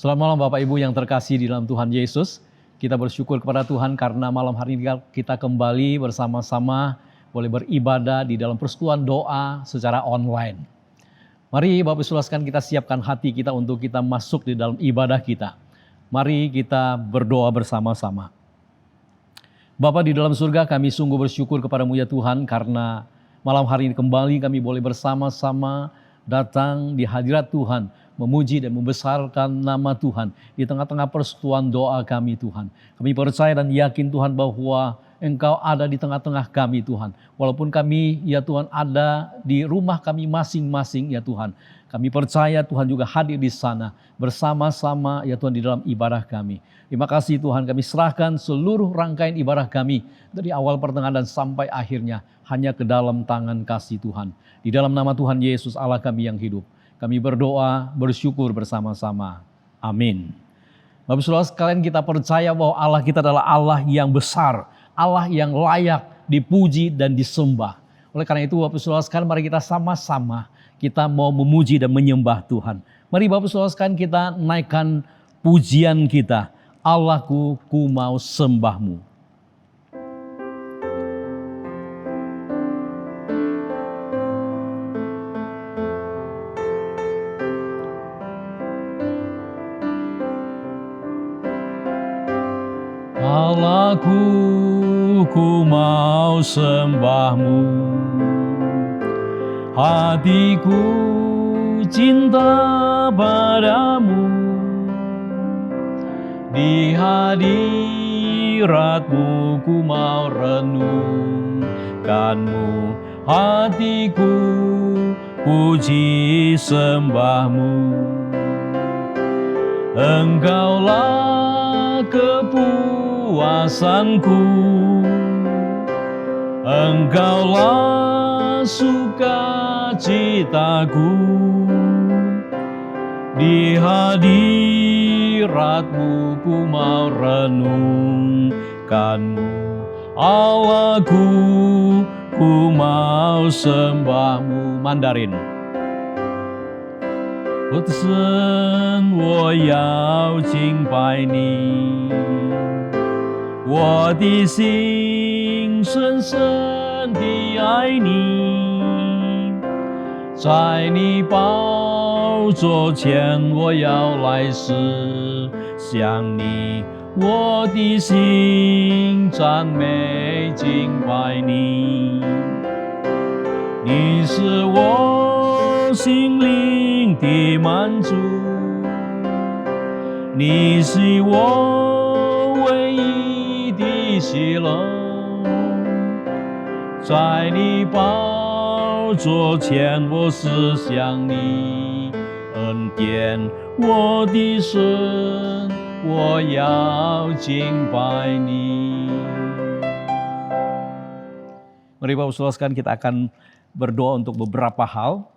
Selamat malam Bapak Ibu yang terkasih di dalam Tuhan Yesus. Kita bersyukur kepada Tuhan karena malam hari ini kita kembali bersama-sama boleh beribadah di dalam persekutuan doa secara online. Mari Bapak Ibu sekalian kita siapkan hati kita untuk kita masuk di dalam ibadah kita. Mari kita berdoa bersama-sama. Bapa di dalam surga, kami sungguh bersyukur kepadamu ya Tuhan karena malam hari ini kembali kami boleh bersama-sama datang di hadirat Tuhan, memuji dan membesarkan nama Tuhan di tengah-tengah persekutuan doa kami Tuhan. Kami percaya dan yakin Tuhan bahwa Engkau ada di tengah-tengah kami Tuhan. Walaupun kami ya Tuhan ada di rumah kami masing-masing ya Tuhan. Kami percaya Tuhan juga hadir di sana bersama-sama ya Tuhan di dalam ibadah kami. Terima kasih Tuhan, kami serahkan seluruh rangkaian ibadah kami dari awal pertengahan dan sampai akhirnya hanya ke dalam tangan kasih Tuhan. Di dalam nama Tuhan Yesus Allah kami yang hidup. Kami berdoa, bersyukur bersama-sama. Amin. Bapak Saudara sekalian, kita percaya bahwa Allah kita adalah Allah yang besar, Allah yang layak dipuji dan disembah. Oleh karena itu Bapak Saudara sekalian, mari kita sama-sama kita mau memuji dan menyembah Tuhan. Mari Bapak Saudara sekalian kita naikkan pujian kita. Allahku, ku mau sembahmu. Allahku, ku mau sembahmu. Hatiku cinta padamu. Di hadiratmu ku mau renungkanmu. Hatiku puji sembahmu. Engkaulah kepuasanku, Engkaulah sukacitaku. Di hadiratmu ku mau renungkanmu. Allahku, ku mau sembahmu. Mandarin. 我的神，我要敬拜你，我的心深深地爱你，在你宝座前我要来思想你，我的心赞美敬拜你，你是我心灵的满足，你是我唯一的喜乐，在你宝座前我思想你恩典，我的神，我要敬拜你。Mari Bapak Saudara sekalian, kita akan berdoa untuk beberapa hal.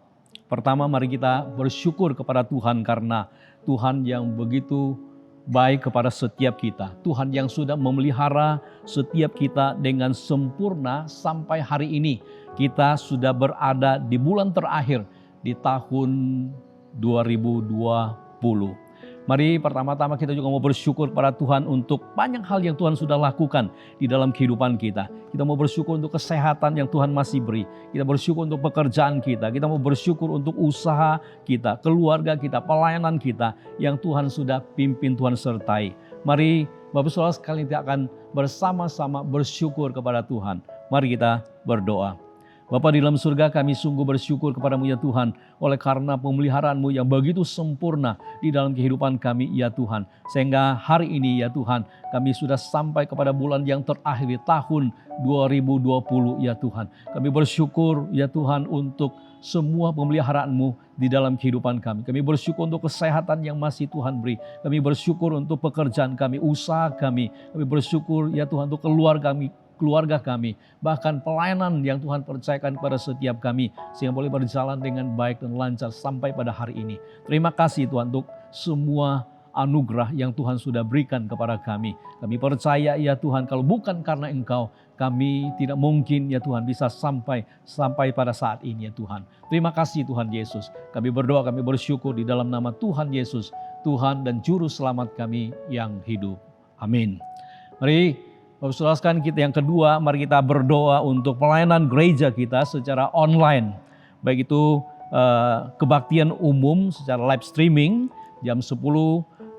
Pertama, mari kita bersyukur kepada Tuhan karena Tuhan yang begitu baik kepada setiap kita. Tuhan yang sudah memelihara setiap kita dengan sempurna sampai hari ini. Kita sudah berada di bulan terakhir di tahun 2020. Mari pertama-tama kita juga mau bersyukur kepada Tuhan untuk banyak hal yang Tuhan sudah lakukan di dalam kehidupan kita. Kita mau bersyukur untuk kesehatan yang Tuhan masih beri. Kita bersyukur untuk pekerjaan kita. Kita mau bersyukur untuk usaha kita, keluarga kita, pelayanan kita yang Tuhan sudah pimpin, Tuhan sertai. Mari Bapak Saudara sekalian, kita akan bersama-sama bersyukur kepada Tuhan. Mari kita berdoa. Bapa di dalam surga, kami sungguh bersyukur kepadamu ya Tuhan, oleh karena pemeliharaanmu yang begitu sempurna di dalam kehidupan kami ya Tuhan. Sehingga hari ini ya Tuhan, kami sudah sampai kepada bulan yang terakhir di tahun 2020 ya Tuhan. Kami bersyukur ya Tuhan untuk semua pemeliharaanmu di dalam kehidupan kami. Kami bersyukur untuk kesehatan yang masih Tuhan beri. Kami bersyukur untuk pekerjaan kami, usaha kami. Kami bersyukur ya Tuhan untuk keluarga kami, bahkan pelayanan yang Tuhan percayakan kepada setiap kami, sehingga boleh berjalan dengan baik dan lancar sampai pada hari ini. Terima kasih Tuhan untuk semua anugerah yang Tuhan sudah berikan kepada kami. Kami percaya ya Tuhan, kalau bukan karena Engkau, kami tidak mungkin ya Tuhan bisa sampai pada saat ini ya Tuhan. Terima kasih Tuhan Yesus. Kami berdoa, kami bersyukur di dalam nama Tuhan Yesus, Tuhan dan Juru Selamat kami yang hidup. Amin. Mari Bapak Saudara sekalian, kita yang kedua, mari kita berdoa untuk pelayanan gereja kita secara online. Baik itu kebaktian umum secara live streaming jam 10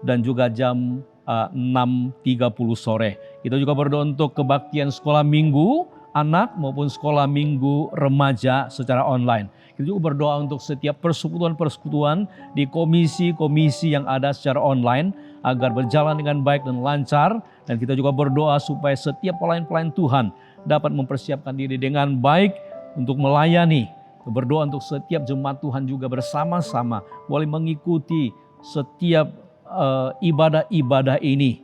dan juga jam 6.30 sore. Kita juga berdoa untuk kebaktian sekolah minggu anak maupun sekolah minggu remaja secara online. Kita juga berdoa untuk setiap persekutuan-persekutuan di komisi-komisi yang ada secara online agar berjalan dengan baik dan lancar. Dan kita juga berdoa supaya setiap pelayan-pelayan Tuhan dapat mempersiapkan diri dengan baik untuk melayani. Berdoa untuk setiap jemaat Tuhan juga bersama-sama boleh mengikuti setiap ibadah-ibadah ini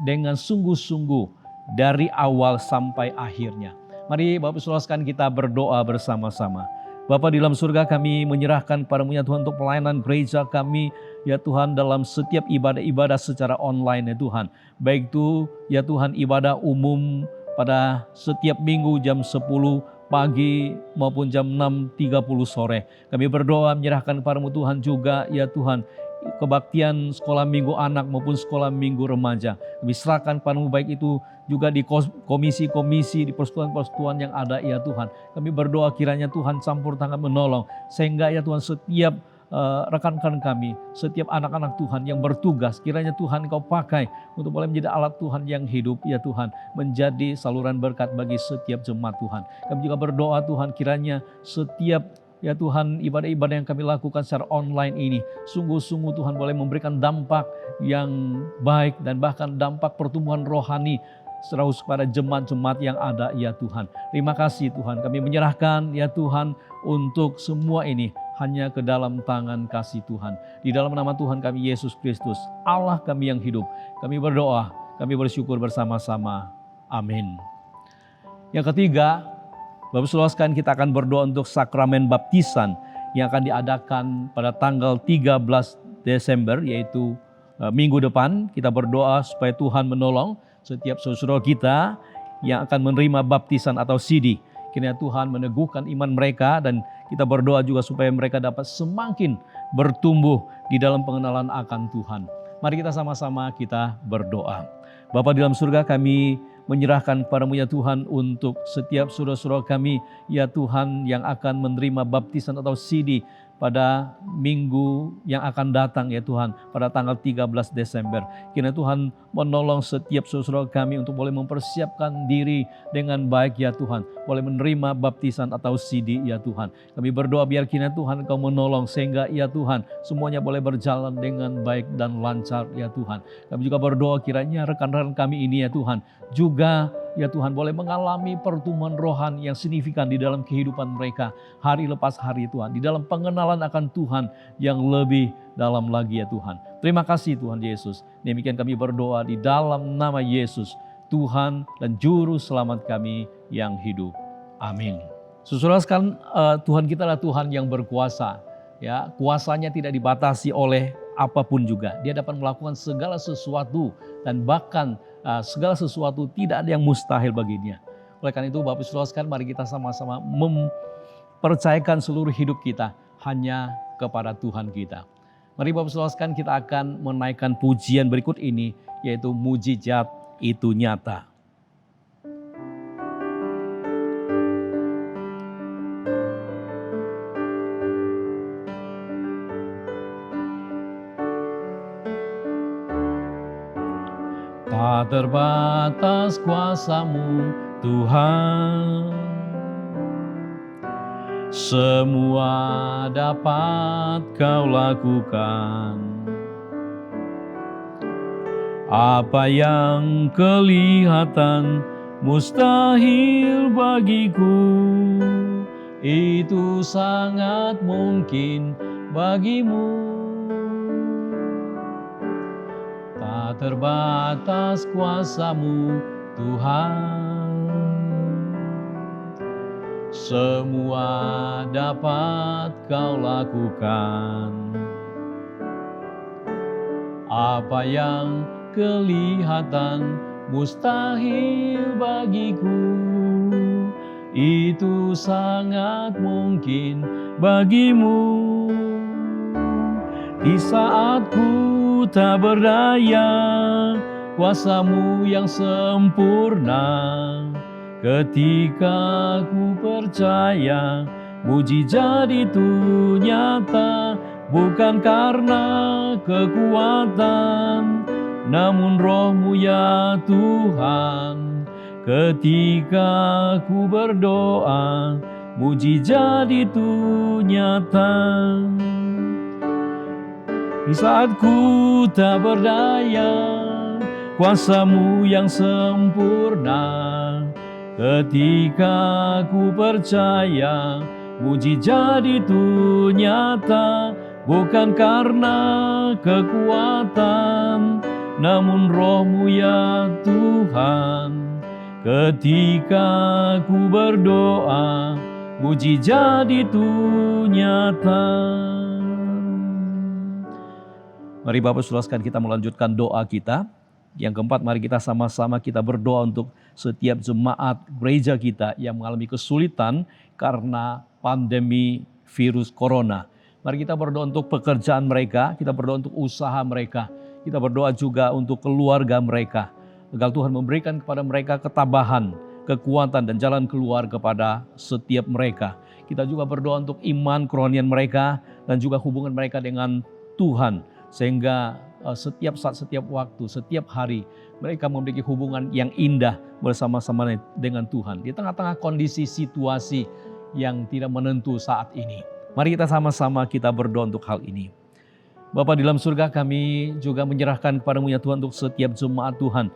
dengan sungguh-sungguh dari awal sampai akhirnya. Mari Bapak Saudara sekalian, kita berdoa bersama-sama. Bapa di dalam surga, kami menyerahkan padamu ya Tuhan untuk pelayanan gereja kami ya Tuhan dalam setiap ibadah-ibadah secara online ya Tuhan. Baik itu ya Tuhan ibadah umum pada setiap minggu jam 10 pagi maupun jam 6.30 sore. Kami berdoa menyerahkan kepadamu Tuhan juga ya Tuhan kebaktian sekolah minggu anak maupun sekolah minggu remaja. Kami serahkan padamu baik itu juga di komisi-komisi, di persekutuan-persekutuan yang ada ya Tuhan. Kami berdoa kiranya Tuhan campur tangan menolong. Sehingga ya Tuhan setiap rekan-rekan kami, setiap anak-anak Tuhan yang bertugas, kiranya Tuhan Engkau pakai untuk boleh menjadi alat Tuhan yang hidup ya Tuhan. Menjadi saluran berkat bagi setiap jemaat Tuhan. Kami juga berdoa Tuhan kiranya setiap ya Tuhan, ibadah-ibadah yang kami lakukan secara online ini, sungguh-sungguh Tuhan boleh memberikan dampak yang baik dan bahkan dampak pertumbuhan rohani serahus kepada jemaat-jemaat yang ada ya Tuhan. Terima kasih Tuhan, kami menyerahkan ya Tuhan untuk semua ini hanya ke dalam tangan kasih Tuhan. Di dalam nama Tuhan kami Yesus Kristus, Allah kami yang hidup, kami berdoa, kami bersyukur bersama-sama. Amin. Yang ketiga, Bapak Saudara sekalian, kita akan berdoa untuk sakramen baptisan yang akan diadakan pada tanggal 13 Desember, yaitu minggu depan. Kita berdoa supaya Tuhan menolong setiap saudara kita yang akan menerima baptisan atau sidi. Kiranya Tuhan meneguhkan iman mereka dan kita berdoa juga supaya mereka dapat semakin bertumbuh di dalam pengenalan akan Tuhan. Mari kita sama-sama kita berdoa. Bapa di dalam surga, kami menyerahkan padamu ya Tuhan untuk setiap saudara-saudara kami ya Tuhan yang akan menerima baptisan atau sidi pada minggu yang akan datang ya Tuhan, pada tanggal 13 Desember. Kiranya Tuhan menolong setiap saudara kami untuk boleh mempersiapkan diri dengan baik ya Tuhan, boleh menerima baptisan atau sidi ya Tuhan. Kami berdoa biar kiranya Tuhan Engkau menolong sehingga ya Tuhan semuanya boleh berjalan dengan baik dan lancar ya Tuhan. Kami juga berdoa kiranya rekan-rekan kami ini ya Tuhan juga ya Tuhan boleh mengalami pertumbuhan rohani yang signifikan di dalam kehidupan mereka hari lepas hari Tuhan, di dalam pengenalan akan Tuhan yang lebih dalam lagi ya Tuhan. Terima kasih Tuhan Yesus. Demikian kami berdoa di dalam nama Yesus, Tuhan dan Juru Selamat kami yang hidup. Amin. Saudara sekalian, Tuhan kita adalah Tuhan yang berkuasa. Ya, kuasanya tidak dibatasi oleh apapun juga. Dia dapat melakukan segala sesuatu dan bahkan segala sesuatu tidak ada yang mustahil baginya. Oleh karena itu Bapak Saudara sekalian, mari kita sama-sama mempercayakan seluruh hidup kita hanya kepada Tuhan kita. Mari Bapak Saudara sekalian, kita akan menaikkan pujian berikut ini, yaitu mujizat itu nyata. Tak terbatas kuasa-Mu Tuhan, semua dapat Kau lakukan. Apa yang kelihatan mustahil bagiku, itu sangat mungkin bagimu. Tak terbatas kuasa-Mu Tuhan, semua dapat Kau lakukan. Apa yang kelihatan mustahil bagiku, itu sangat mungkin bagimu. Di saat ku tak berdaya, kuasa-Mu yang sempurna. Ketika ku percaya, mujizat itu nyata. Bukan karena kekuatan, namun Roh-Mu ya Tuhan. Ketika ku berdoa, mujizat itu nyata. Di saat ku tak berdaya, kuasa-Mu yang sempurna. Ketika ku percaya, mujizat itu nyata. Bukan karena kekuatan, namun Roh-Mu ya Tuhan. Ketika ku berdoa, mujizat itu nyata. Mari Bapak Saudara sekalian kita melanjutkan doa kita. Yang keempat, mari kita sama-sama kita berdoa untuk setiap jemaat gereja kita yang mengalami kesulitan karena pandemi virus corona. Mari kita berdoa untuk pekerjaan mereka, kita berdoa untuk usaha mereka, kita berdoa juga untuk keluarga mereka. Agar Tuhan memberikan kepada mereka ketabahan, kekuatan dan jalan keluar kepada setiap mereka. Kita juga berdoa untuk iman kerohanian mereka dan juga hubungan mereka dengan Tuhan. Sehingga setiap saat, setiap waktu, setiap hari mereka memiliki hubungan yang indah bersama-sama dengan Tuhan. Di tengah-tengah kondisi situasi yang tidak menentu saat ini. Mari kita sama-sama kita berdoa untuk hal ini. Bapa di dalam surga, kami juga menyerahkan kepadamu ya Tuhan untuk setiap jemaat Tuhan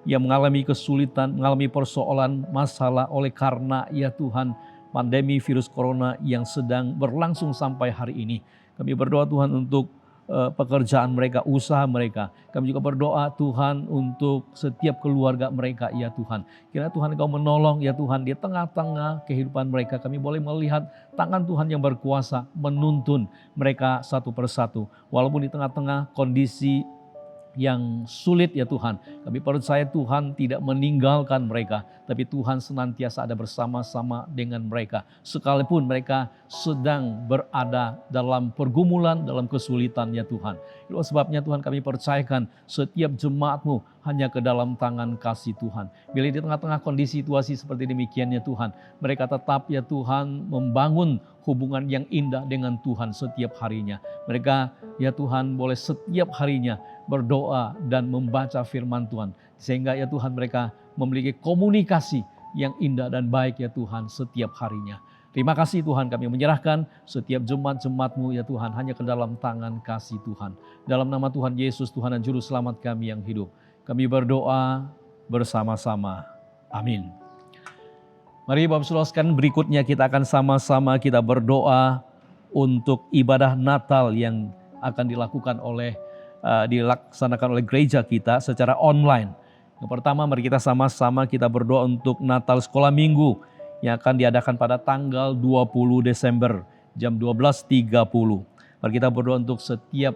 yang mengalami kesulitan, mengalami persoalan, masalah oleh karena ya Tuhan pandemi virus corona yang sedang berlangsung sampai hari ini. Kami berdoa Tuhan untuk pekerjaan mereka, usaha mereka. Kami juga berdoa Tuhan untuk setiap keluarga mereka ya Tuhan. Kiranya Tuhan Engkau menolong ya Tuhan di tengah-tengah kehidupan mereka. Kami boleh melihat tangan Tuhan yang berkuasa menuntun mereka satu persatu. Walaupun di tengah-tengah kondisi yang sulit ya Tuhan. Kami percaya Tuhan tidak meninggalkan mereka, tapi Tuhan senantiasa ada bersama-sama dengan mereka. Sekalipun mereka sedang berada dalam pergumulan, dalam kesulitan ya Tuhan. Itulah sebabnya Tuhan kami percayakan setiap jemaat-Mu hanya ke dalam tangan kasih Tuhan. Bila di tengah-tengah kondisi situasi seperti demikian ya Tuhan, mereka tetap ya Tuhan membangun hubungan yang indah dengan Tuhan setiap harinya. Mereka ya Tuhan boleh setiap harinya berdoa dan membaca firman Tuhan. Sehingga ya Tuhan mereka memiliki komunikasi yang indah dan baik ya Tuhan setiap harinya. Terima kasih Tuhan, kami menyerahkan setiap jemaat-jemaat-Mu ya Tuhan hanya ke dalam tangan kasih Tuhan. Dalam nama Tuhan Yesus, Tuhan dan Juru Selamat kami yang hidup. Kami berdoa bersama-sama. Amin. Mari Bapak Saudara sekalian, berikutnya kita akan sama-sama kita berdoa untuk ibadah Natal yang akan dilaksanakan oleh gereja kita secara online. Yang pertama, mari kita sama-sama kita berdoa untuk Natal Sekolah Minggu yang akan diadakan pada tanggal 20 Desember jam 12.30. Mari kita berdoa untuk setiap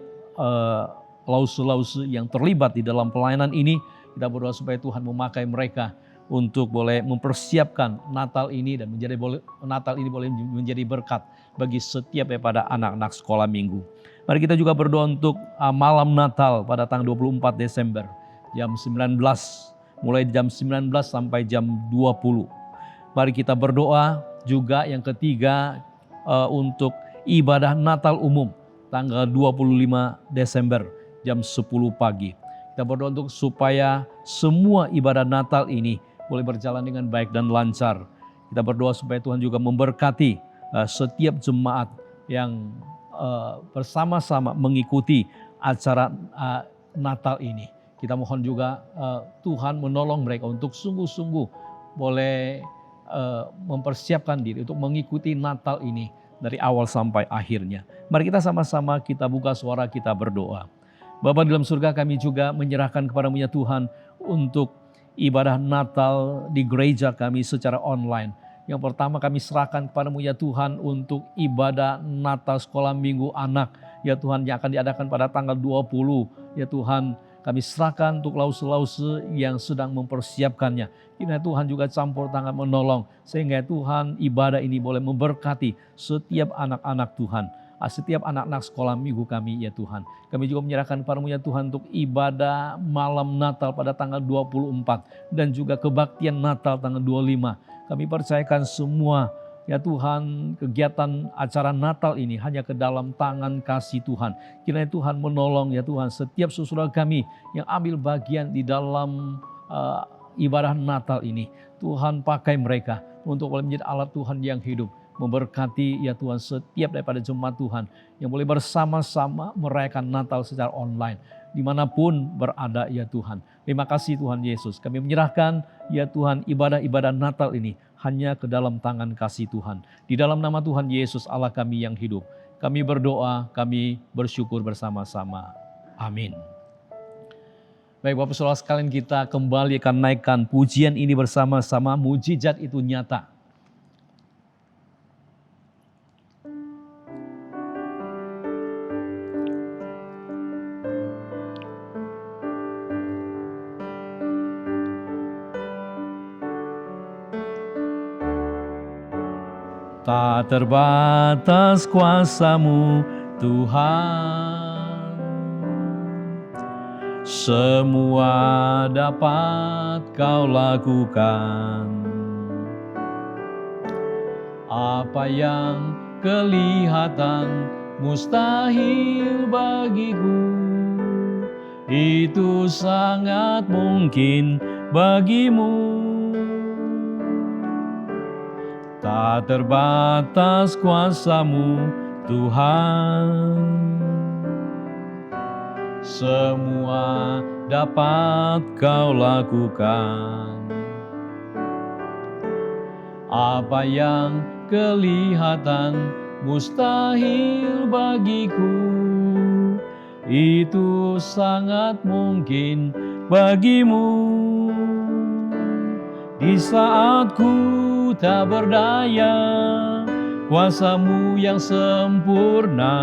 lause-lause yang terlibat di dalam pelayanan ini. Kita berdoa supaya Tuhan memakai mereka untuk boleh mempersiapkan Natal ini dan Natal ini boleh menjadi berkat bagi setiap daripada anak-anak sekolah minggu. Mari kita juga berdoa untuk malam Natal pada tanggal 24 Desember jam 19, mulai jam 19 sampai jam 20. Mari kita berdoa juga yang ketiga untuk ibadah Natal umum tanggal 25 Desember jam 10 pagi. Kita berdoa untuk supaya semua ibadah Natal ini boleh berjalan dengan baik dan lancar. Kita berdoa supaya Tuhan juga memberkati setiap jemaat yang bersama-sama mengikuti acara Natal ini. Kita mohon juga Tuhan menolong mereka untuk sungguh-sungguh boleh mempersiapkan diri untuk mengikuti Natal ini dari awal sampai akhirnya. Mari kita sama-sama kita buka suara kita berdoa. Bapa di dalam surga, kami juga menyerahkan kepadamu ya Tuhan untuk ibadah Natal di gereja kami secara online. Yang pertama kami serahkan kepadamu ya Tuhan untuk ibadah Natal Sekolah Minggu Anak. Ya Tuhan yang akan diadakan pada tanggal 20. Ya Tuhan kami serahkan untuk lause-lause yang sedang mempersiapkannya. Kiranya Tuhan juga campur tangan menolong. Sehingga Tuhan ibadah ini boleh memberkati setiap anak-anak Tuhan. Setiap anak-anak sekolah minggu kami ya Tuhan. Kami juga menyerahkan kepadamu ya Tuhan untuk ibadah malam Natal pada tanggal 24. Dan juga kebaktian Natal tanggal 25. Kami percayakan semua ya Tuhan kegiatan acara Natal ini hanya ke dalam tangan kasih Tuhan. Kiranya Tuhan menolong ya Tuhan setiap saudara kami yang ambil bagian di dalam ibadah Natal ini. Tuhan pakai mereka untuk boleh menjadi alat Tuhan yang hidup. Memberkati ya Tuhan setiap daripada jemaat Tuhan yang boleh bersama-sama merayakan Natal secara online. Dimanapun berada ya Tuhan. Terima kasih Tuhan Yesus. Kami menyerahkan ya Tuhan ibadah-ibadah Natal ini hanya ke dalam tangan kasih Tuhan. Di dalam nama Tuhan Yesus Allah kami yang hidup. Kami berdoa, kami bersyukur bersama-sama. Amin. Baik Bapak Saudara sekalian, kita kembali akan naikkan pujian ini bersama-sama. Mujizat itu nyata. Tak terbatas kuasa-Mu Tuhan, semua dapat Kau lakukan. Apa yang kelihatan mustahil bagiku, itu sangat mungkin bagimu. Tak terbatas kuasa-Mu Tuhan, semua dapat Kau lakukan. Apa yang kelihatan mustahil bagiku, itu sangat mungkin bagimu. Di saat ku tak berdaya, kuasa-Mu yang sempurna.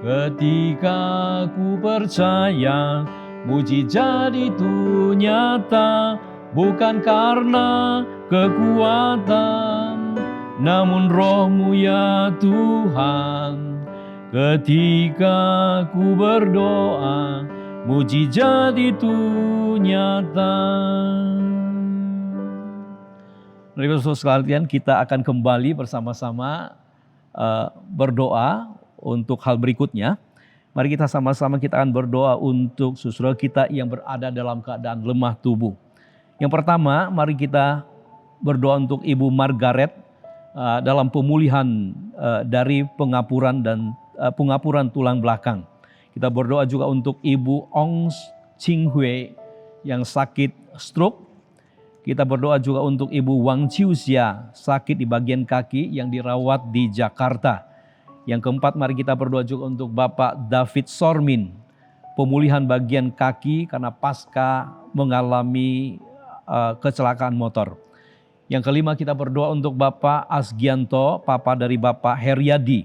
Ketika ku percaya, mujizat itu nyata, bukan karena kekuatan, namun Roh-Mu ya Tuhan. Ketika ku berdoa, mujizat itu nyata. Saudara sekalian, kita akan kembali bersama-sama berdoa untuk hal berikutnya. Mari kita sama-sama kita akan berdoa untuk saudara kita yang berada dalam keadaan lemah tubuh. Yang pertama, mari kita berdoa untuk Ibu Margaret dalam pemulihan dari pengapuran tulang belakang. Kita berdoa juga untuk Ibu Ong Ching Hui yang sakit stroke. Kita berdoa juga untuk Ibu Wang Chiusia, sakit di bagian kaki yang dirawat di Jakarta. Yang keempat, mari kita berdoa juga untuk Bapak David Sormin, pemulihan bagian kaki karena pasca mengalami kecelakaan motor. Yang kelima, kita berdoa untuk Bapak Asgianto, papa dari Bapak Heriadi,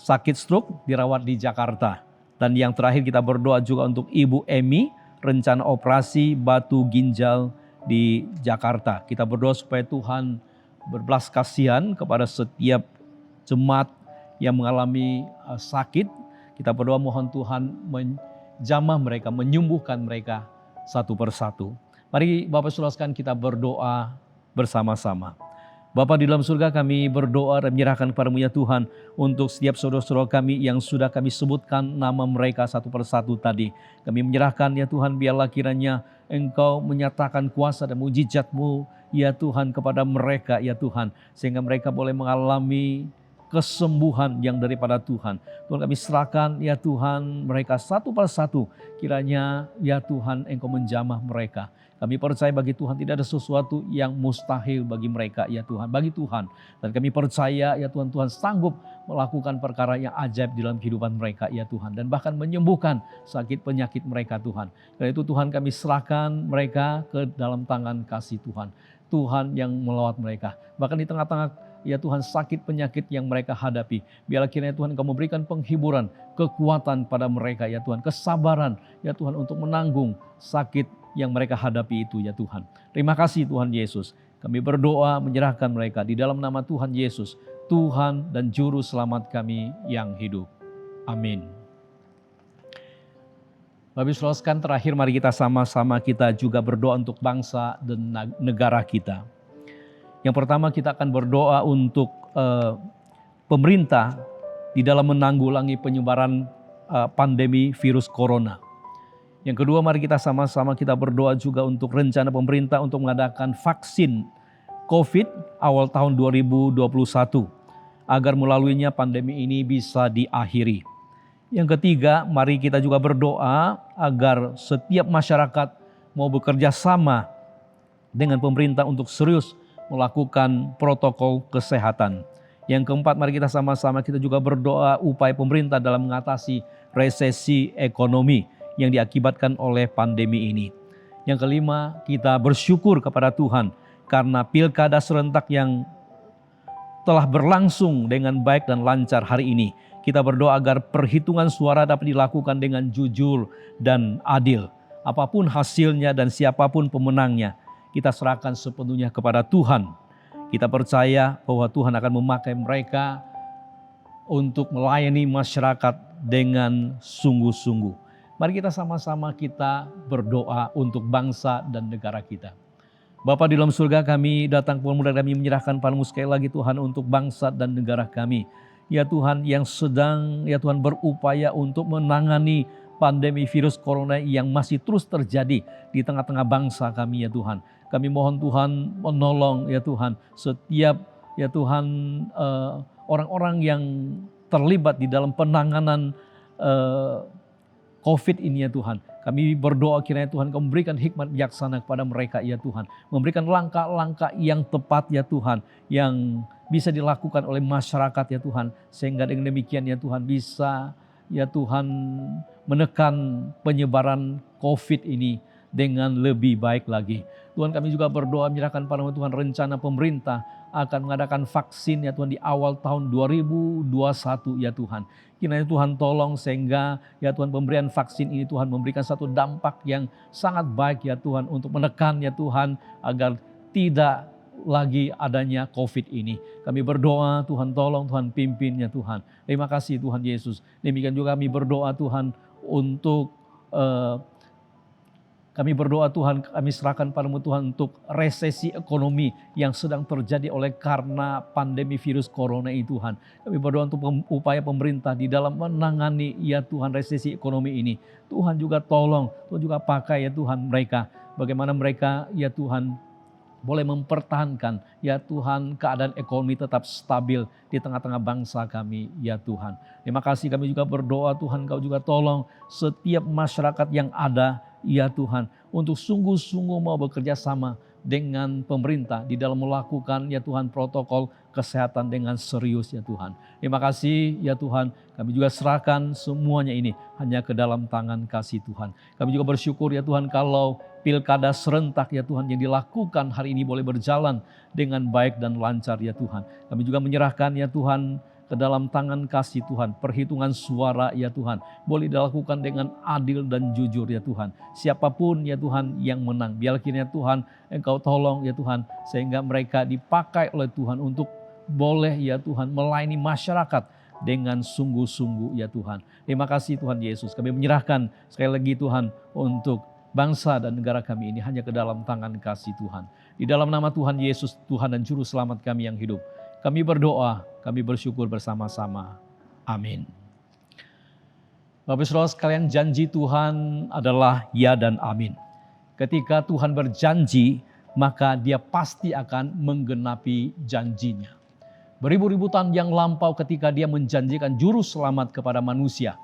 sakit stroke dirawat di Jakarta. Dan yang terakhir, kita berdoa juga untuk Ibu Emi, rencana operasi batu ginjal di Jakarta. Kita berdoa supaya Tuhan berbelas kasihan kepada setiap jemaat yang mengalami sakit. Kita berdoa mohon Tuhan menjamah mereka, menyembuhkan mereka satu persatu. Mari Bapak Saudara sekalian kita berdoa bersama-sama. Bapa di dalam surga, kami berdoa dan menyerahkan kepada-Mu ya Tuhan untuk setiap saudara-saudara kami yang sudah kami sebutkan nama mereka satu persatu tadi. Kami menyerahkan ya Tuhan, biarlah kiranya Engkau menyatakan kuasa dan mujizat-Mu ya Tuhan kepada mereka ya Tuhan, sehingga mereka boleh mengalami kesembuhan yang daripada Tuhan. Tuhan, kami serahkan ya Tuhan mereka satu persatu, kiranya ya Tuhan Engkau menjamah mereka. Kami percaya bagi Tuhan tidak ada sesuatu yang mustahil bagi mereka ya Tuhan, bagi Tuhan. Dan kami percaya ya Tuhan, Tuhan sanggup melakukan perkara yang ajaib di dalam kehidupan mereka ya Tuhan. Dan bahkan menyembuhkan sakit penyakit mereka Tuhan. Karena itu Tuhan, kami serahkan mereka ke dalam tangan kasih Tuhan. Tuhan yang melawat mereka. Bahkan di tengah-tengah ya Tuhan sakit penyakit yang mereka hadapi, biarlah kiranya Tuhan Engkau memberikan penghiburan, kekuatan pada mereka ya Tuhan, kesabaran ya Tuhan untuk menanggung sakit yang mereka hadapi itu ya Tuhan. Terima kasih Tuhan Yesus. Kami berdoa menyerahkan mereka di dalam nama Tuhan Yesus, Tuhan dan Juru Selamat kami yang hidup. Amin. Bapak Saudara sekalian, terakhir mari kita sama-sama kita juga berdoa untuk bangsa dan negara kita. Yang pertama, kita akan berdoa untuk pemerintah di dalam menanggulangi penyebaran pandemi virus corona. Yang kedua, mari kita sama-sama kita berdoa juga untuk rencana pemerintah untuk mengadakan vaksin COVID awal tahun 2021 agar melaluinya pandemi ini bisa diakhiri. Yang ketiga, mari kita juga berdoa agar setiap masyarakat mau bekerja sama dengan pemerintah untuk serius melakukan protokol kesehatan. Yang keempat, mari kita sama-sama kita juga berdoa upaya pemerintah dalam mengatasi resesi ekonomi yang diakibatkan oleh pandemi ini. Yang kelima, kita bersyukur kepada Tuhan karena pilkada serentak yang telah berlangsung dengan baik dan lancar hari ini. Kita berdoa agar perhitungan suara dapat dilakukan dengan jujur dan adil. Apapun hasilnya dan siapapun pemenangnya, kita serahkan sepenuhnya kepada Tuhan. Kita percaya bahwa Tuhan akan memakai mereka untuk melayani masyarakat dengan sungguh-sungguh. Mari kita sama-sama kita berdoa untuk bangsa dan negara kita. Bapa di dalam surga, kami datang kepada kami menyerahkan padamu sekali lagi Tuhan untuk bangsa dan negara kami. Ya Tuhan, yang sedang ya Tuhan berupaya untuk menangani pandemi virus corona yang masih terus terjadi di tengah-tengah bangsa kami ya Tuhan. Kami mohon Tuhan menolong ya Tuhan setiap ya Tuhan orang-orang yang terlibat di dalam penanganan COVID ini ya Tuhan. Kami berdoa kiranya Tuhan Kau memberikan hikmat bijaksana kepada mereka ya Tuhan. Memberikan langkah-langkah yang tepat ya Tuhan. Yang bisa dilakukan oleh masyarakat ya Tuhan. Sehingga dengan demikian ya Tuhan bisa ya Tuhan menekan penyebaran COVID ini dengan lebih baik lagi. Tuhan kami juga berdoa menyerahkan padamu Tuhan rencana pemerintah akan mengadakan vaksin ya Tuhan di awal tahun 2021 ya Tuhan. Kiranya Tuhan tolong sehingga ya Tuhan pemberian vaksin ini Tuhan memberikan satu dampak yang sangat baik ya Tuhan untuk menekan ya Tuhan agar tidak lagi adanya COVID ini. Kami berdoa Tuhan tolong, Tuhan pimpin ya Tuhan. Terima kasih Tuhan Yesus. Demikian juga kami berdoa Tuhan untuk kami berdoa Tuhan, kami serahkan padamu Tuhan untuk resesi ekonomi yang sedang terjadi oleh karena pandemi virus corona ini Tuhan. Kami berdoa untuk upaya pemerintah di dalam menangani ya Tuhan resesi ekonomi ini. Tuhan juga tolong, Tuhan juga pakai ya Tuhan mereka. Bagaimana mereka ya Tuhan boleh mempertahankan ya Tuhan keadaan ekonomi tetap stabil di tengah-tengah bangsa kami ya Tuhan. Terima kasih kami juga berdoa Tuhan Kau juga tolong setiap masyarakat yang ada ya Tuhan, untuk sungguh-sungguh mau bekerja sama dengan pemerintah di dalam melakukan ya Tuhan protokol kesehatan dengan serius ya Tuhan. Terima kasih ya Tuhan, kami juga serahkan semuanya ini hanya ke dalam tangan kasih Tuhan. Kami juga bersyukur ya Tuhan kalau pilkada serentak ya Tuhan yang dilakukan hari ini boleh berjalan dengan baik dan lancar ya Tuhan. Kami juga menyerahkan ya Tuhan ke dalam tangan kasih Tuhan. Perhitungan suara ya Tuhan boleh dilakukan dengan adil dan jujur ya Tuhan. Siapapun ya Tuhan yang menang, biar kiranya Tuhan Engkau tolong ya Tuhan, sehingga mereka dipakai oleh Tuhan untuk boleh ya Tuhan melayani masyarakat dengan sungguh-sungguh ya Tuhan. Terima kasih Tuhan Yesus. Kami menyerahkan sekali lagi Tuhan untuk bangsa dan negara kami ini hanya ke dalam tangan kasih Tuhan. Di dalam nama Tuhan Yesus, Tuhan dan Juru Selamat kami yang hidup, kami berdoa, kami bersyukur bersama-sama. Amin. Bapak Saudara sekalian, janji Tuhan adalah ya dan amin. Ketika Tuhan berjanji, maka Dia pasti akan menggenapi janjinya. Beribu-ribu tahun yang lampau ketika Dia menjanjikan juru selamat kepada manusia,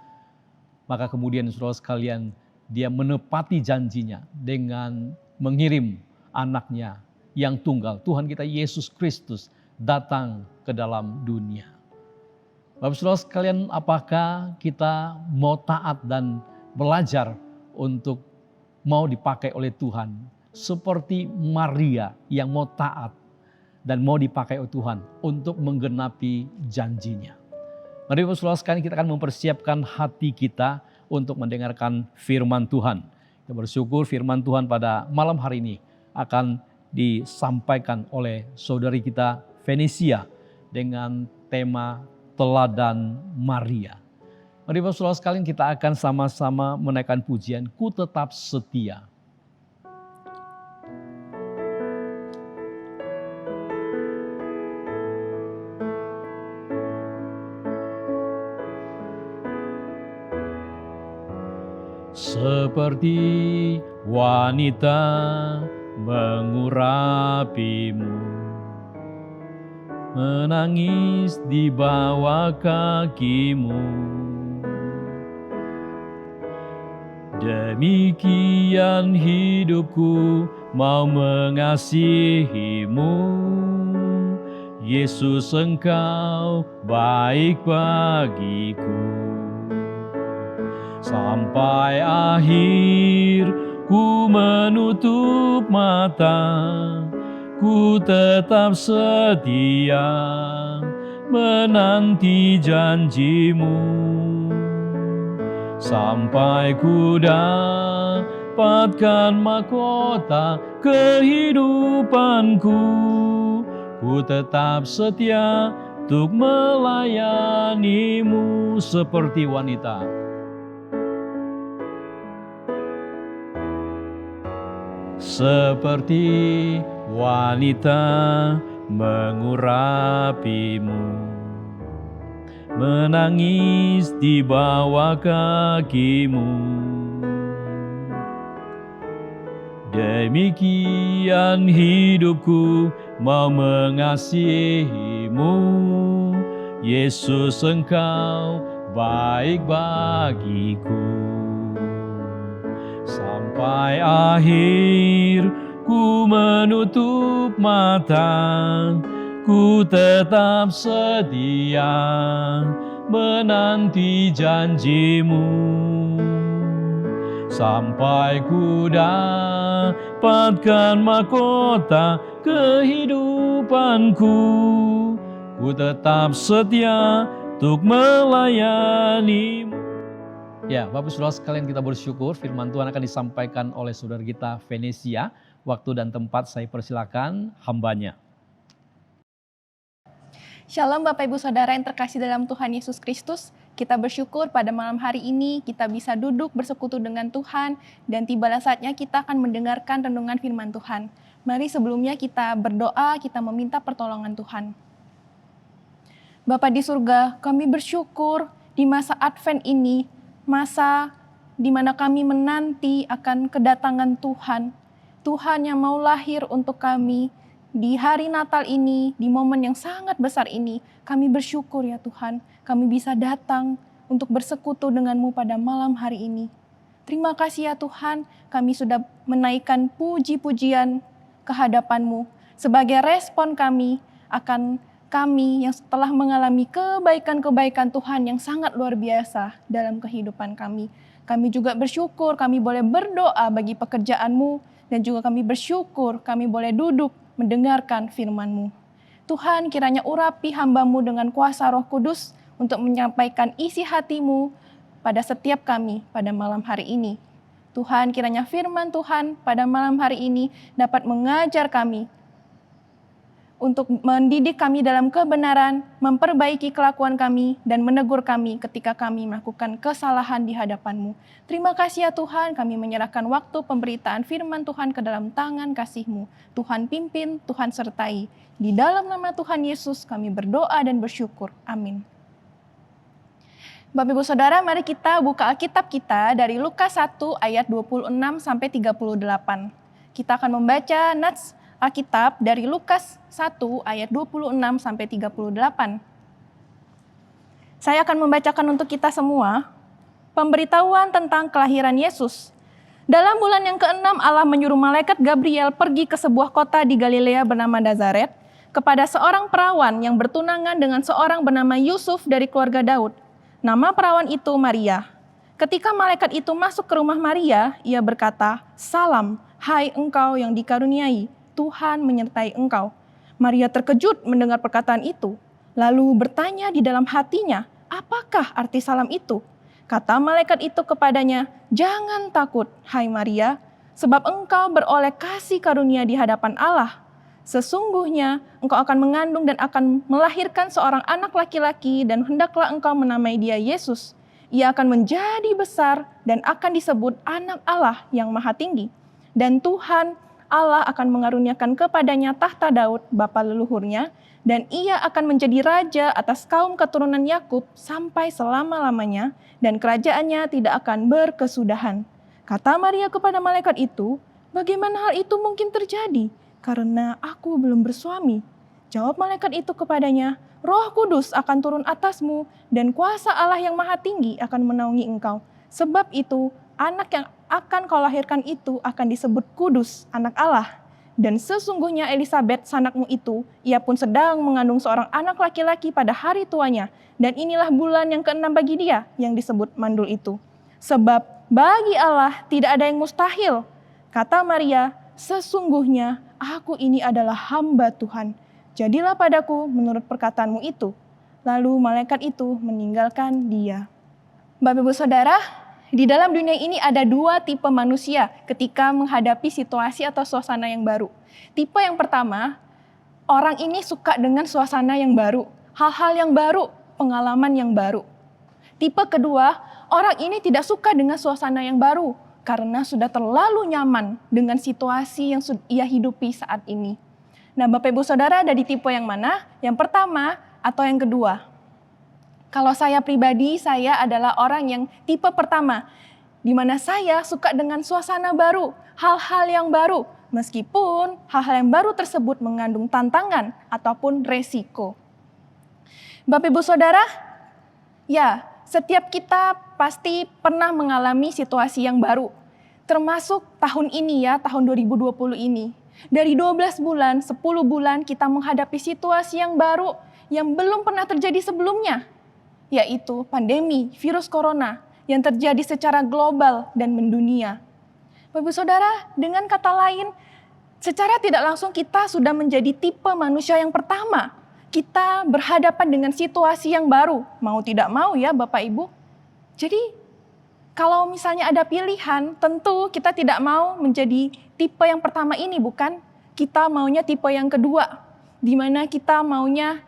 maka kemudian saudara sekalian, Dia menepati janjinya dengan mengirim anaknya yang tunggal, Tuhan kita Yesus Kristus, datang ke dalam dunia. Bapak Saudara sekalian, apakah kita mau taat dan belajar untuk mau dipakai oleh Tuhan seperti Maria yang mau taat dan mau dipakai oleh Tuhan untuk menggenapi janjinya. Mari Bapak Saudara sekalian, kita akan mempersiapkan hati kita untuk mendengarkan firman Tuhan. Kita bersyukur firman Tuhan pada malam hari ini akan disampaikan oleh saudari kita Venesia dengan tema teladan Maria. Mari Bapak Saudara sekalian, kita akan sama-sama menaikkan pujian Ku Tetap Setia. Seperti wanita mengurapimu, menangis di bawah kakimu. Demikian hidupku mau mengasihimu. Yesus, Engkau baik bagiku. Sampai akhir ku menutup mata, ku tetap setia menanti janjimu. Sampai ku dapatkan mahkota kehidupanku, ku tetap setia untuk melayanimu seperti wanita. Seperti wanita mengurapimu, menangis di bawah kakimu. Demikian hidupku mau mengasihimu, Yesus Engkau baik bagiku. Sampai akhir ku menutup mata, ku tetap setia menanti janjimu. Sampai ku dapatkan mahkota kehidupanku, ku tetap setia untuk melayanimu. Ya, Bapak Saudara sekalian, kita bersyukur firman Tuhan akan disampaikan oleh saudara kita Venesia. Waktu dan tempat saya persilakan hambanya. Shalom Bapak Ibu Saudara yang terkasih dalam Tuhan Yesus Kristus. Kita bersyukur pada malam hari ini kita bisa duduk bersekutu dengan Tuhan dan tibalah saatnya kita akan mendengarkan renungan firman Tuhan. Mari sebelumnya kita berdoa, kita meminta pertolongan Tuhan. Bapa di surga, kami bersyukur di masa Advent ini, masa di mana kami menanti akan kedatangan Tuhan. Tuhan yang mau lahir untuk kami di hari Natal ini, di momen yang sangat besar ini. Kami bersyukur ya Tuhan, kami bisa datang untuk bersekutu dengan-Mu pada malam hari ini. Terima kasih ya Tuhan, kami sudah menaikkan puji-pujian ke hadapan-Mu sebagai respon kami akan kami yang setelah mengalami kebaikan-kebaikan Tuhan yang sangat luar biasa dalam kehidupan kami. Kami juga bersyukur kami boleh berdoa bagi pekerjaan-Mu dan juga kami bersyukur kami boleh duduk mendengarkan firman-Mu. Tuhan, kiranya urapi hamba-Mu dengan kuasa Roh Kudus untuk menyampaikan isi hati-Mu pada setiap kami pada malam hari ini. Tuhan, kiranya firman Tuhan pada malam hari ini dapat mengajar kami untuk mendidik kami dalam kebenaran, memperbaiki kelakuan kami, dan menegur kami ketika kami melakukan kesalahan di hadapan-Mu. Terima kasih ya Tuhan, kami menyerahkan waktu pemberitaan firman Tuhan ke dalam tangan kasih-Mu. Tuhan pimpin, Tuhan sertai. Di dalam nama Tuhan Yesus kami berdoa dan bersyukur. Amin. Bapak Ibu Saudara, mari kita buka Alkitab kita dari Lukas 1 ayat 26 sampai 38. Kita akan membaca nats Alkitab dari Lukas 1 ayat 26 sampai 38. Saya akan membacakan untuk kita semua pemberitahuan tentang kelahiran Yesus. Dalam bulan yang ke-6 Allah menyuruh malaikat Gabriel pergi ke sebuah kota di Galilea bernama Nazaret kepada seorang perawan yang bertunangan dengan seorang bernama Yusuf dari keluarga Daud. Nama perawan itu Maria. Ketika malaikat itu masuk ke rumah Maria, ia berkata, "Salam, hai engkau yang dikaruniai, Tuhan menyertai engkau." Maria terkejut mendengar perkataan itu, lalu bertanya di dalam hatinya, apakah arti salam itu? Kata malaikat itu kepadanya, "Jangan takut, hai Maria, sebab engkau beroleh kasih karunia di hadapan Allah. Sesungguhnya engkau akan mengandung dan akan melahirkan seorang anak laki-laki dan hendaklah engkau menamai dia Yesus. Ia akan menjadi besar dan akan disebut anak Allah yang maha tinggi. Dan Tuhan Allah akan mengaruniakan kepadanya tahta Daud, bapa leluhurnya, dan ia akan menjadi raja atas kaum keturunan Yakub sampai selama-lamanya, dan kerajaannya tidak akan berkesudahan." Kata Maria kepada malaikat itu, "Bagaimana hal itu mungkin terjadi? Karena aku belum bersuami." Jawab malaikat itu kepadanya, "Roh Kudus akan turun atasmu, dan kuasa Allah yang maha tinggi akan menaungi engkau. Sebab itu, anak yang akan kau lahirkan itu akan disebut kudus, anak Allah. Dan sesungguhnya Elisabet, sanakmu itu, ia pun sedang mengandung seorang anak laki-laki pada hari tuanya. Dan inilah bulan yang ke-6 bagi dia, yang disebut mandul itu. Sebab bagi Allah tidak ada yang mustahil." Kata Maria, "Sesungguhnya aku ini adalah hamba Tuhan. Jadilah padaku menurut perkataanmu itu." Lalu malaikat itu meninggalkan dia. Bapak Ibu Saudara, di dalam dunia ini ada dua tipe manusia ketika menghadapi situasi atau suasana yang baru. Tipe yang pertama, Orang ini suka dengan suasana yang baru, hal-hal yang baru, pengalaman yang baru. Tipe kedua, orang ini tidak suka dengan suasana yang baru karena sudah terlalu nyaman dengan situasi yang ia hidupi saat ini. Nah, Bapak Ibu Saudara ada di tipe yang mana? Yang pertama atau yang kedua? Kalau saya pribadi, saya adalah orang yang tipe pertama, di mana saya suka dengan suasana baru, hal-hal yang baru, meskipun hal-hal yang baru tersebut mengandung tantangan ataupun resiko. Bapak Ibu Saudara, ya, setiap kita pasti pernah mengalami situasi yang baru. Termasuk tahun ini ya, tahun 2020 ini. Dari 12 bulan, 10 bulan kita menghadapi situasi yang baru yang belum pernah terjadi sebelumnya, yaitu pandemi virus corona yang terjadi secara global dan mendunia. Bapak Ibu Saudara, dengan kata lain, secara tidak langsung kita sudah menjadi tipe manusia yang pertama. Kita berhadapan dengan situasi yang baru, mau tidak mau ya Bapak Ibu. Jadi kalau misalnya ada pilihan, tentu kita tidak mau menjadi tipe yang pertama ini, bukan? Kita maunya tipe yang kedua, di mana kita maunya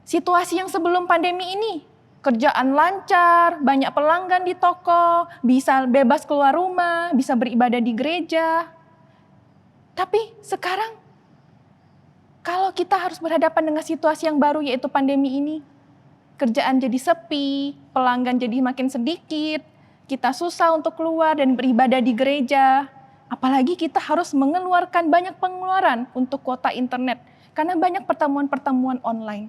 situasi yang sebelum pandemi ini. Kerjaan lancar, banyak pelanggan di toko, bisa bebas keluar rumah, bisa beribadah di gereja. Tapi sekarang, kalau kita harus berhadapan dengan situasi yang baru yaitu pandemi ini, kerjaan jadi sepi, pelanggan jadi makin sedikit, kita susah untuk keluar dan beribadah di gereja. Apalagi kita harus mengeluarkan banyak pengeluaran untuk kuota internet, karena banyak pertemuan-pertemuan online.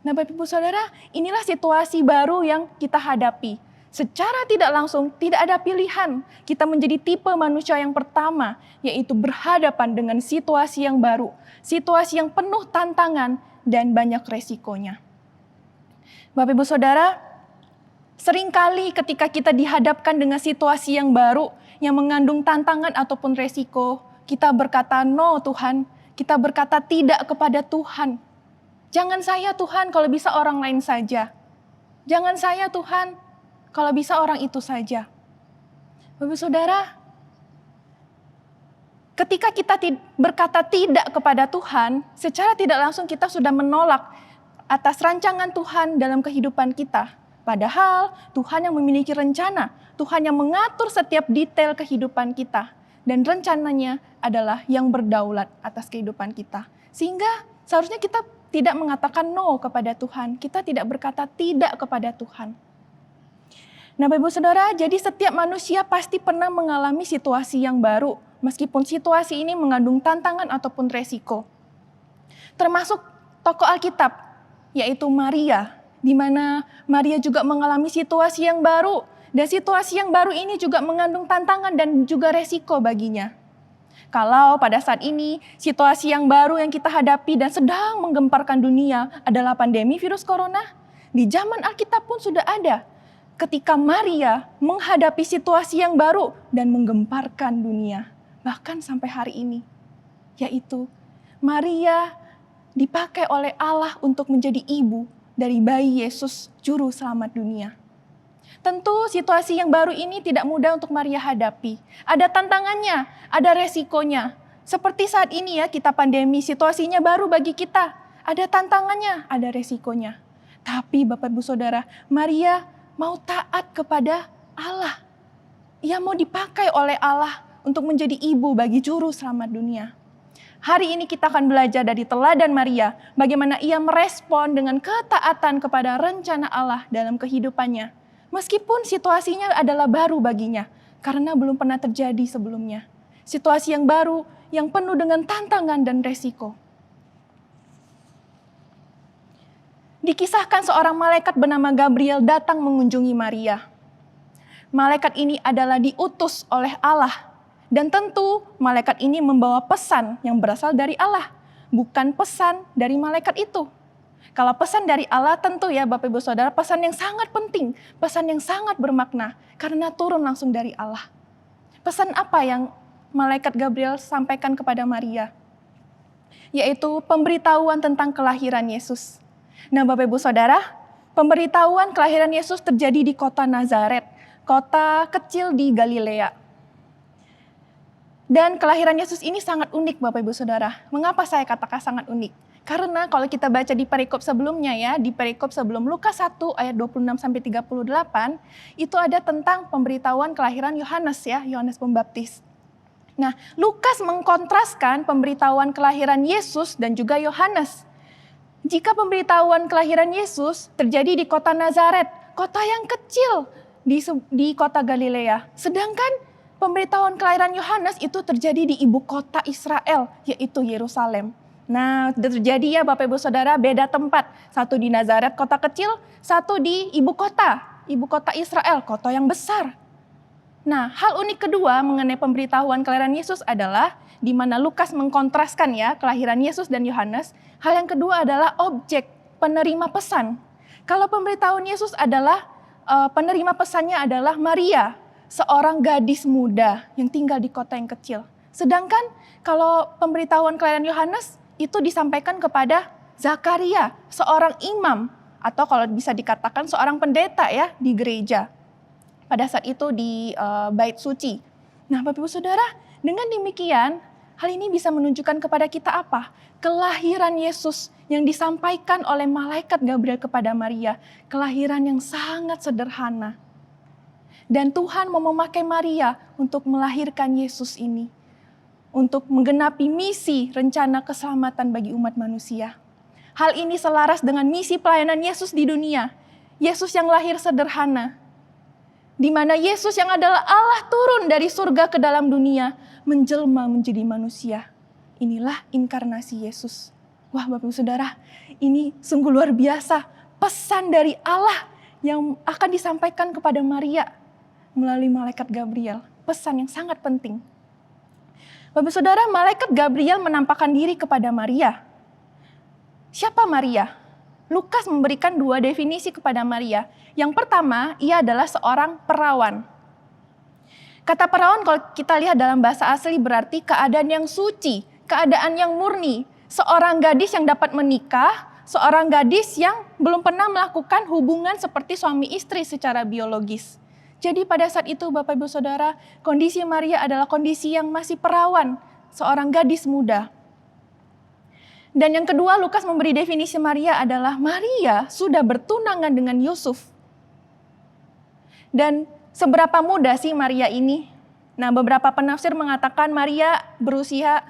Nah Bapak Ibu Saudara, inilah situasi baru yang kita hadapi. Secara tidak langsung, tidak ada pilihan. Kita menjadi tipe manusia yang pertama, yaitu berhadapan dengan situasi yang baru. Situasi yang penuh tantangan dan banyak resikonya. Bapak Ibu Saudara, seringkali ketika kita dihadapkan dengan situasi yang baru, yang mengandung tantangan ataupun resiko, kita berkata, no Tuhan, kita berkata tidak kepada Tuhan. Jangan saya Tuhan, kalau bisa orang lain saja. Jangan saya Tuhan, kalau bisa orang itu saja. Bapak Saudara, ketika kita berkata tidak kepada Tuhan, secara tidak langsung kita sudah menolak atas rancangan Tuhan dalam kehidupan kita. Padahal Tuhan yang memiliki rencana, Tuhan yang mengatur setiap detail kehidupan kita. Dan rencananya adalah yang berdaulat atas kehidupan kita. Sehingga seharusnya kita tidak mengatakan no kepada Tuhan. Kita tidak berkata tidak kepada Tuhan. Nah Bapak Ibu Saudara, jadi setiap manusia pasti pernah mengalami situasi yang baru. Meskipun situasi ini mengandung tantangan ataupun resiko. Termasuk tokoh Alkitab, yaitu Maria. Di mana Maria juga mengalami situasi yang baru. Dan situasi yang baru ini juga mengandung tantangan dan juga resiko baginya. Kalau pada saat ini situasi yang baru yang kita hadapi dan sedang menggemparkan dunia adalah pandemi virus corona, di zaman Alkitab pun sudah ada ketika Maria menghadapi situasi yang baru dan menggemparkan dunia. Bahkan sampai hari ini, yaitu Maria dipakai oleh Allah untuk menjadi ibu dari bayi Yesus, juru selamat dunia. Tentu situasi yang baru ini tidak mudah untuk Maria hadapi. Ada tantangannya, ada resikonya. Seperti saat ini ya, kita pandemi, situasinya baru bagi kita. Ada tantangannya, ada resikonya. Tapi Bapak Ibu Saudara, Maria mau taat kepada Allah. Ia mau dipakai oleh Allah untuk menjadi ibu bagi juru selamat dunia. Hari ini kita akan belajar dari teladan Maria, bagaimana ia merespon dengan ketaatan kepada rencana Allah dalam kehidupannya. Meskipun situasinya adalah baru baginya, karena belum pernah terjadi sebelumnya. Situasi yang baru, yang penuh dengan tantangan dan resiko. Dikisahkan seorang malaikat bernama Gabriel datang mengunjungi Maria. Malaikat ini adalah diutus oleh Allah. Dan tentu malaikat ini membawa pesan yang berasal dari Allah, bukan pesan dari malaikat itu. Kalau pesan dari Allah tentu ya Bapak Ibu Saudara, pesan yang sangat penting, pesan yang sangat bermakna karena turun langsung dari Allah. Pesan apa yang malaikat Gabriel sampaikan kepada Maria? Yaitu pemberitahuan tentang kelahiran Yesus. Nah Bapak Ibu Saudara, pemberitahuan kelahiran Yesus terjadi di kota Nazaret, kota kecil di Galilea. Dan kelahiran Yesus ini sangat unik Bapak Ibu Saudara. Mengapa saya katakan sangat unik? Karena kalau kita baca di perikop sebelumnya ya, di perikop sebelum Lukas 1 ayat 26 sampai 38, itu ada tentang pemberitahuan kelahiran Yohanes ya, Yohanes Pembaptis. Nah, Lukas mengkontraskan pemberitahuan kelahiran Yesus dan juga Yohanes. Jika pemberitahuan kelahiran Yesus terjadi di kota Nazaret, kota yang kecil di kota Galilea. Sedangkan pemberitahuan kelahiran Yohanes itu terjadi di ibu kota Israel, yaitu Yerusalem. Nah, terjadi ya Bapak Ibu Saudara, beda tempat. Satu di Nazaret, kota kecil, satu di ibu kota Israel, kota yang besar. Nah, hal unik kedua mengenai pemberitahuan kelahiran Yesus adalah di mana Lukas mengkontraskan ya kelahiran Yesus dan Yohanes. Hal yang kedua adalah objek penerima pesan. Kalau pemberitahuan Yesus adalah penerima pesannya adalah Maria, seorang gadis muda yang tinggal di kota yang kecil. Sedangkan kalau pemberitahuan kelahiran Yohanes itu disampaikan kepada Zakaria, seorang imam atau kalau bisa dikatakan seorang pendeta ya di gereja. Pada saat itu di bait suci. Nah, Bapak Ibu Saudara, dengan demikian hal ini bisa menunjukkan kepada kita apa? Kelahiran Yesus yang disampaikan oleh malaikat Gabriel kepada Maria, kelahiran yang sangat sederhana. Dan Tuhan mau memakai Maria untuk melahirkan Yesus ini, untuk menggenapi misi rencana keselamatan bagi umat manusia. Hal ini selaras dengan misi pelayanan Yesus di dunia. Yesus yang lahir sederhana, di mana Yesus yang adalah Allah turun dari surga ke dalam dunia, menjelma menjadi manusia. Inilah inkarnasi Yesus. Wah Bapak Ibu Saudara, ini sungguh luar biasa. Pesan dari Allah yang akan disampaikan kepada Maria melalui malaikat Gabriel. Pesan yang sangat penting. Bapak Saudara, malaikat Gabriel menampakkan diri kepada Maria. Siapa Maria? Lukas memberikan dua definisi kepada Maria. Yang pertama, ia adalah seorang perawan. Kata perawan kalau kita lihat dalam bahasa asli berarti keadaan yang suci, keadaan yang murni. Seorang gadis yang dapat menikah, seorang gadis yang belum pernah melakukan hubungan seperti suami istri secara biologis. Jadi pada saat itu Bapak Ibu Saudara, kondisi Maria adalah kondisi yang masih perawan, seorang gadis muda. Dan yang kedua Lukas memberi definisi Maria adalah Maria sudah bertunangan dengan Yusuf. Dan seberapa muda sih Maria ini? Nah, beberapa penafsir mengatakan Maria berusia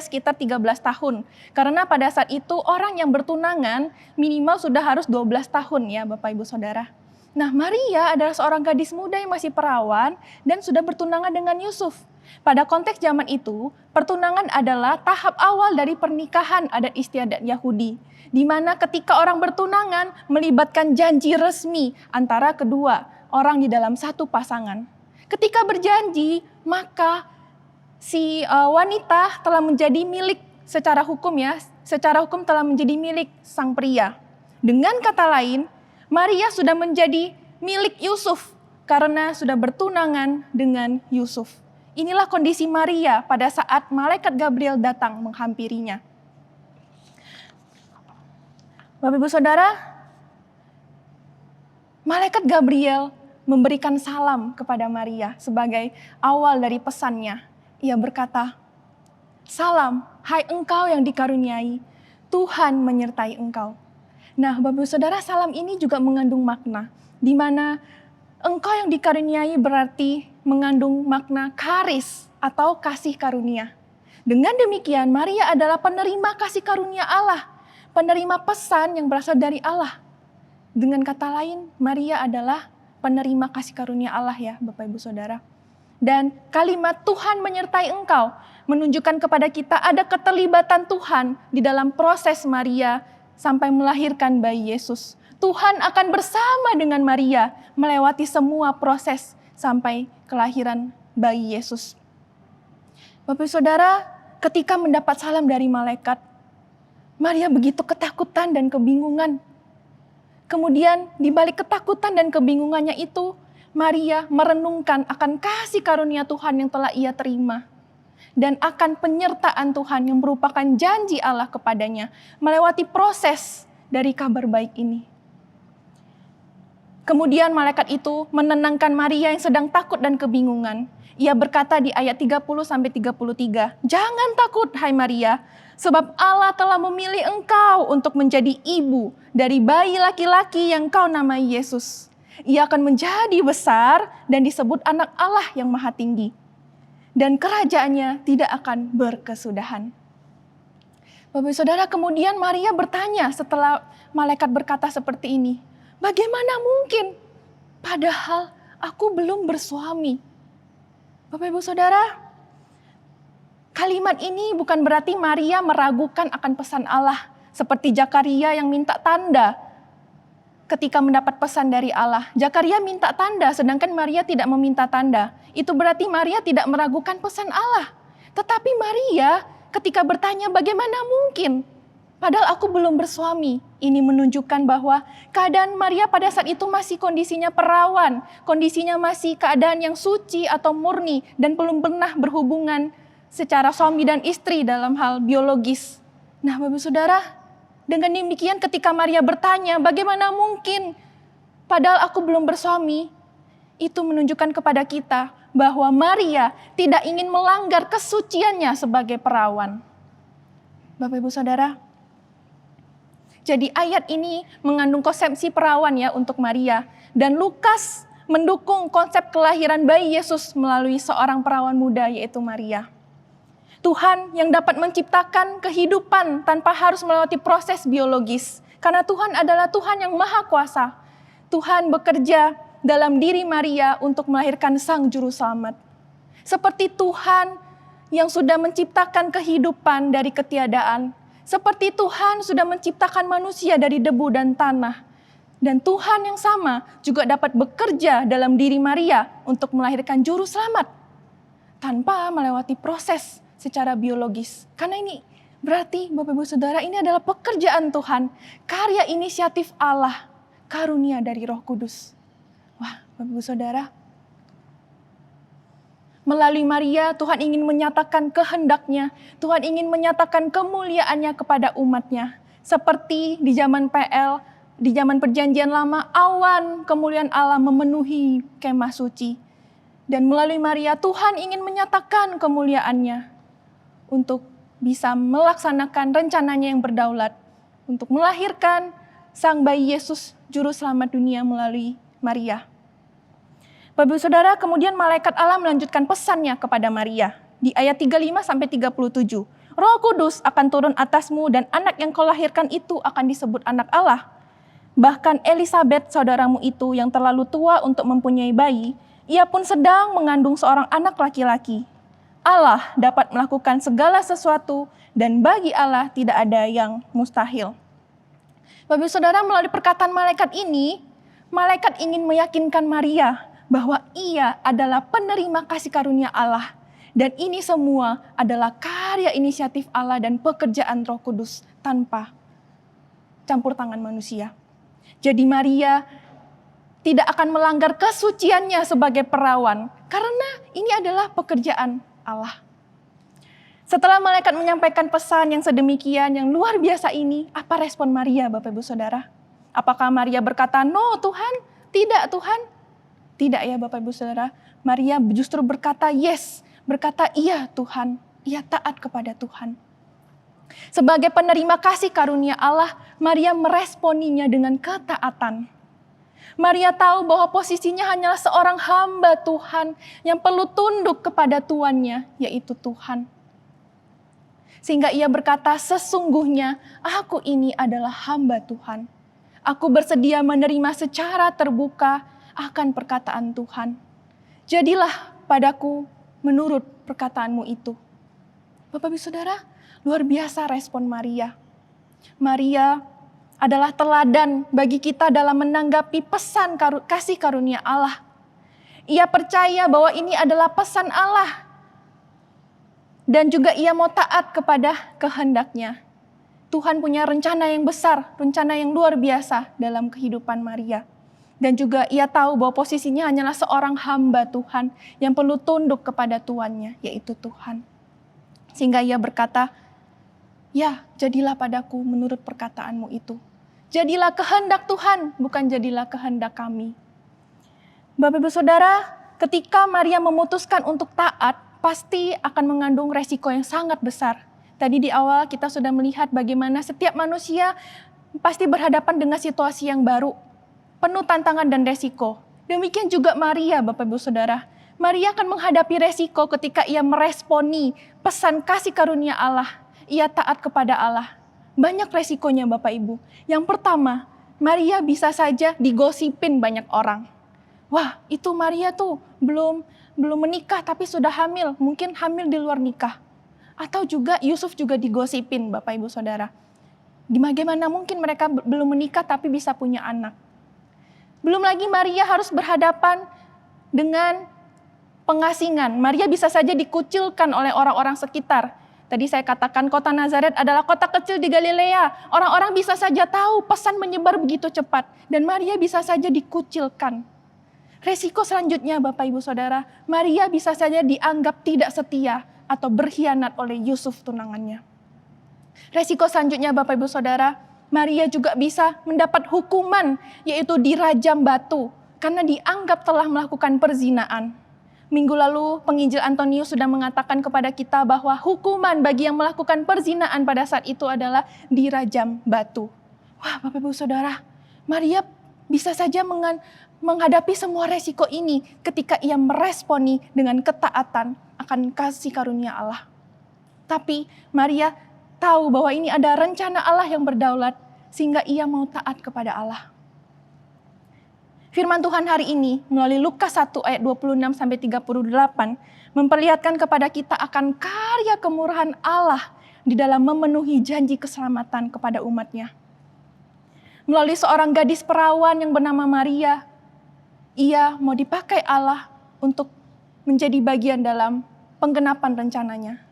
sekitar 13 tahun. Karena pada saat itu orang yang bertunangan minimal sudah harus 12 tahun ya Bapak Ibu Saudara. Nah, Maria adalah seorang gadis muda yang masih perawan dan sudah bertunangan dengan Yusuf. Pada konteks zaman itu, pertunangan adalah tahap awal dari pernikahan adat istiadat Yahudi, di mana ketika orang bertunangan melibatkan janji resmi antara kedua orang di dalam satu pasangan. Ketika berjanji, maka si wanita telah menjadi milik secara hukum ya, secara hukum telah menjadi milik sang pria. Dengan kata lain, Maria sudah menjadi milik Yusuf karena sudah bertunangan dengan Yusuf. Inilah kondisi Maria pada saat malaikat Gabriel datang menghampirinya. Bapak Ibu Saudara, malaikat Gabriel memberikan salam kepada Maria sebagai awal dari pesannya. Ia berkata, "Salam, hai engkau yang dikaruniai, Tuhan menyertai engkau." Nah, Bapak Ibu Saudara, salam ini juga mengandung makna, di mana engkau yang dikaruniai berarti mengandung makna karis atau kasih karunia. Dengan demikian, Maria adalah penerima kasih karunia Allah, penerima pesan yang berasal dari Allah. Dengan kata lain, Maria adalah penerima kasih karunia Allah ya, Bapak Ibu Saudara. Dan kalimat Tuhan menyertai engkau menunjukkan kepada kita ada keterlibatan Tuhan di dalam proses Maria sampai melahirkan bayi Yesus. Tuhan akan bersama dengan Maria melewati semua proses sampai kelahiran bayi Yesus. Bapak Saudara, ketika mendapat salam dari malaikat, Maria begitu ketakutan dan kebingungan. Kemudian di balik ketakutan dan kebingungannya itu, Maria merenungkan akan kasih karunia Tuhan yang telah ia terima. Dan akan penyertaan Tuhan yang merupakan janji Allah kepadanya melewati proses dari kabar baik ini. Kemudian malaikat itu menenangkan Maria yang sedang takut dan kebingungan. Ia berkata di ayat 30-33, "Jangan takut, hai Maria, sebab Allah telah memilih engkau untuk menjadi ibu dari bayi laki-laki yang kau namai Yesus. Ia akan menjadi besar dan disebut anak Allah yang maha tinggi. Dan kerajaannya tidak akan berkesudahan." Bapak Saudara, kemudian Maria bertanya setelah malaikat berkata seperti ini, "Bagaimana mungkin? Padahal aku belum bersuami." Bapak Ibu Saudara, kalimat ini bukan berarti Maria meragukan akan pesan Allah seperti Zakaria yang minta tanda ketika mendapat pesan dari Allah. Zakaria minta tanda sedangkan Maria tidak meminta tanda. Itu berarti Maria tidak meragukan pesan Allah. Tetapi Maria ketika bertanya, "Bagaimana mungkin? Padahal aku belum bersuami." Ini menunjukkan bahwa keadaan Maria pada saat itu masih kondisinya perawan. Kondisinya masih keadaan yang suci atau murni dan belum pernah berhubungan secara suami dan istri dalam hal biologis. Nah Bapak Saudara, dengan demikian ketika Maria bertanya, "Bagaimana mungkin? Padahal aku belum bersuami." Itu menunjukkan kepada kita bahwa Maria tidak ingin melanggar kesuciannya sebagai perawan. Bapak Ibu Saudara, jadi ayat ini mengandung konsepsi perawan ya untuk Maria. Dan Lukas mendukung konsep kelahiran bayi Yesus melalui seorang perawan muda yaitu Maria. Tuhan yang dapat menciptakan kehidupan tanpa harus melewati proses biologis. Karena Tuhan adalah Tuhan yang maha kuasa. Tuhan bekerja dalam diri Maria untuk melahirkan sang juru selamat. Seperti Tuhan yang sudah menciptakan kehidupan dari ketiadaan. Seperti Tuhan sudah menciptakan manusia dari debu dan tanah. Dan Tuhan yang sama juga dapat bekerja dalam diri Maria untuk melahirkan juru selamat. Tanpa melewati proses secara biologis. Karena ini berarti Bapak Ibu Saudara ini adalah pekerjaan Tuhan. Karya inisiatif Allah. Karunia dari Roh Kudus. Wah Bapak Ibu Saudara. Melalui Maria, Tuhan ingin menyatakan kehendaknya. Tuhan ingin menyatakan kemuliaannya kepada umatnya. Seperti di zaman PL, di zaman perjanjian lama, awan kemuliaan Allah memenuhi kemah suci. Dan melalui Maria, Tuhan ingin menyatakan kemuliaannya. Untuk bisa melaksanakan rencananya yang berdaulat. Untuk melahirkan sang bayi Yesus, juru selamat dunia melalui Maria. Bapak Ibu Saudara, kemudian malaikat Allah melanjutkan pesannya kepada Maria. Di ayat 35-37. "Roh Kudus akan turun atasmu dan anak yang kau lahirkan itu akan disebut anak Allah. Bahkan Elisabet saudaramu itu yang terlalu tua untuk mempunyai bayi, ia pun sedang mengandung seorang anak laki-laki. Allah dapat melakukan segala sesuatu dan bagi Allah tidak ada yang mustahil." Bapak Ibu Saudara, melalui perkataan malaikat ini, malaikat ingin meyakinkan Maria bahwa ia adalah penerima kasih karunia Allah. Dan ini semua adalah karya inisiatif Allah dan pekerjaan Roh Kudus tanpa campur tangan manusia. Jadi Maria tidak akan melanggar kesuciannya sebagai perawan. Karena ini adalah pekerjaan Allah. Setelah malaikat menyampaikan pesan yang sedemikian, yang luar biasa ini, apa respon Maria Bapak Ibu Saudara? Apakah Maria berkata, "No Tuhan, tidak Tuhan"? Tidak ya Bapak Ibu Saudara, Maria justru berkata yes, berkata iya Tuhan, ia taat kepada Tuhan. Sebagai penerima kasih karunia Allah, Maria meresponinya dengan ketaatan. Maria tahu bahwa posisinya hanyalah seorang hamba Tuhan yang perlu tunduk kepada tuannya, yaitu Tuhan. Sehingga ia berkata, "Sesungguhnya aku ini adalah hamba Tuhan. Aku bersedia menerima secara terbuka akan perkataan Tuhan. Jadilah padaku menurut perkataanmu itu." Bapak Ibu Saudara, luar biasa respon Maria. Maria adalah teladan bagi kita dalam menanggapi pesan kasih karunia Allah. Ia percaya bahwa ini adalah pesan Allah. Dan juga ia mau taat kepada kehendaknya. Tuhan punya rencana yang besar, rencana yang luar biasa dalam kehidupan Maria. Dan juga ia tahu bahwa posisinya hanyalah seorang hamba Tuhan yang perlu tunduk kepada tuannya, yaitu Tuhan. Sehingga ia berkata, "Ya, jadilah padaku menurut perkataanmu itu." Jadilah kehendak Tuhan, bukan jadilah kehendak kami. Bapak Ibu Saudara, ketika Maria memutuskan untuk taat, pasti akan mengandung resiko yang sangat besar. Tadi di awal kita sudah melihat bagaimana setiap manusia pasti berhadapan dengan situasi yang baru, penuh tantangan dan resiko. Demikian juga Maria, Bapak Ibu Saudara. Maria akan menghadapi resiko ketika ia meresponi pesan kasih karunia Allah. Ia taat kepada Allah. Banyak resikonya Bapak Ibu. Yang pertama, Maria bisa saja digosipin banyak orang. Wah, itu Maria tuh belum menikah tapi sudah hamil, mungkin hamil di luar nikah. Atau juga Yusuf juga digosipin Bapak Ibu Saudara. Bagaimana mungkin mereka belum menikah tapi bisa punya anak. Belum lagi Maria harus berhadapan dengan pengasingan. Maria bisa saja dikucilkan oleh orang-orang sekitar. Tadi saya katakan kota Nazaret adalah kota kecil di Galilea. Orang-orang bisa saja tahu pesan menyebar begitu cepat. Dan Maria bisa saja dikucilkan. Resiko selanjutnya Bapak Ibu Saudara, Maria bisa saja dianggap tidak setia atau berkhianat oleh Yusuf tunangannya. Resiko selanjutnya Bapak Ibu Saudara, Maria juga bisa mendapat hukuman yaitu dirajam batu karena dianggap telah melakukan perzinaan. Minggu lalu penginjil Antonius sudah mengatakan kepada kita bahwa hukuman bagi yang melakukan perzinaan pada saat itu adalah dirajam batu. Wah Bapak Ibu Saudara, Maria bisa saja menghadapi semua resiko ini ketika ia meresponi dengan ketaatan akan kasih karunia Allah. Tapi Maria tahu bahwa ini ada rencana Allah yang berdaulat sehingga ia mau taat kepada Allah. Firman Tuhan hari ini melalui Lukas 1 ayat 26-38 memperlihatkan kepada kita akan karya kemurahan Allah di dalam memenuhi janji keselamatan kepada umatnya. Melalui seorang gadis perawan yang bernama Maria, ia mau dipakai Allah untuk menjadi bagian dalam penggenapan rencananya.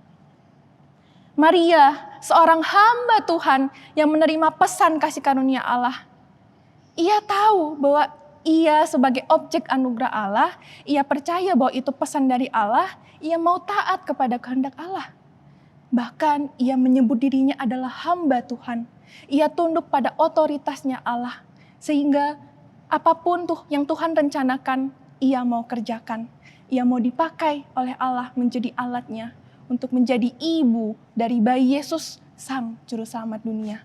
Maria, seorang hamba Tuhan yang menerima pesan kasih karunia Allah. Ia tahu bahwa ia sebagai objek anugerah Allah, ia percaya bahwa itu pesan dari Allah, ia mau taat kepada kehendak Allah. Bahkan ia menyebut dirinya adalah hamba Tuhan. Ia tunduk pada otoritasnya Allah. Sehingga apapun yang Tuhan rencanakan, ia mau kerjakan. Ia mau dipakai oleh Allah menjadi alatnya untuk menjadi ibu dari bayi Yesus, Sang Juru Selamat dunia.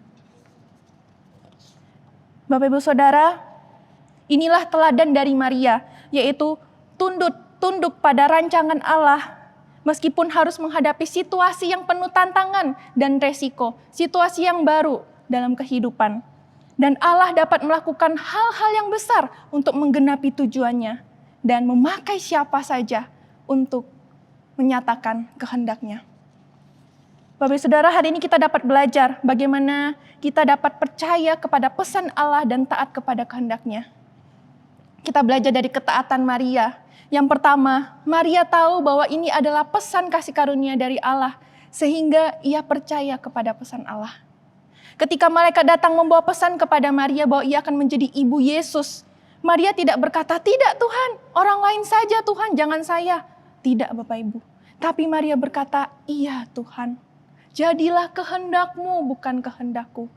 Bapak Ibu Saudara, inilah teladan dari Maria, yaitu tunduk pada rancangan Allah. Meskipun harus menghadapi situasi yang penuh tantangan dan resiko, situasi yang baru dalam kehidupan. Dan Allah dapat melakukan hal-hal yang besar untuk menggenapi tujuannya dan memakai siapa saja untuk menyatakan kehendaknya. Bapak Saudara, hari ini kita dapat belajar bagaimana kita dapat percaya kepada pesan Allah dan taat kepada kehendaknya. Kita belajar dari ketaatan Maria. Yang pertama, Maria tahu bahwa ini adalah pesan kasih karunia dari Allah, sehingga ia percaya kepada pesan Allah. Ketika malaikat datang membawa pesan kepada Maria bahwa ia akan menjadi ibu Yesus, Maria tidak berkata, "Tidak Tuhan, orang lain saja Tuhan, jangan saya." Tidak Bapak Ibu. Tapi Maria berkata, "Iya Tuhan, jadilah kehendak-Mu bukan kehendakku.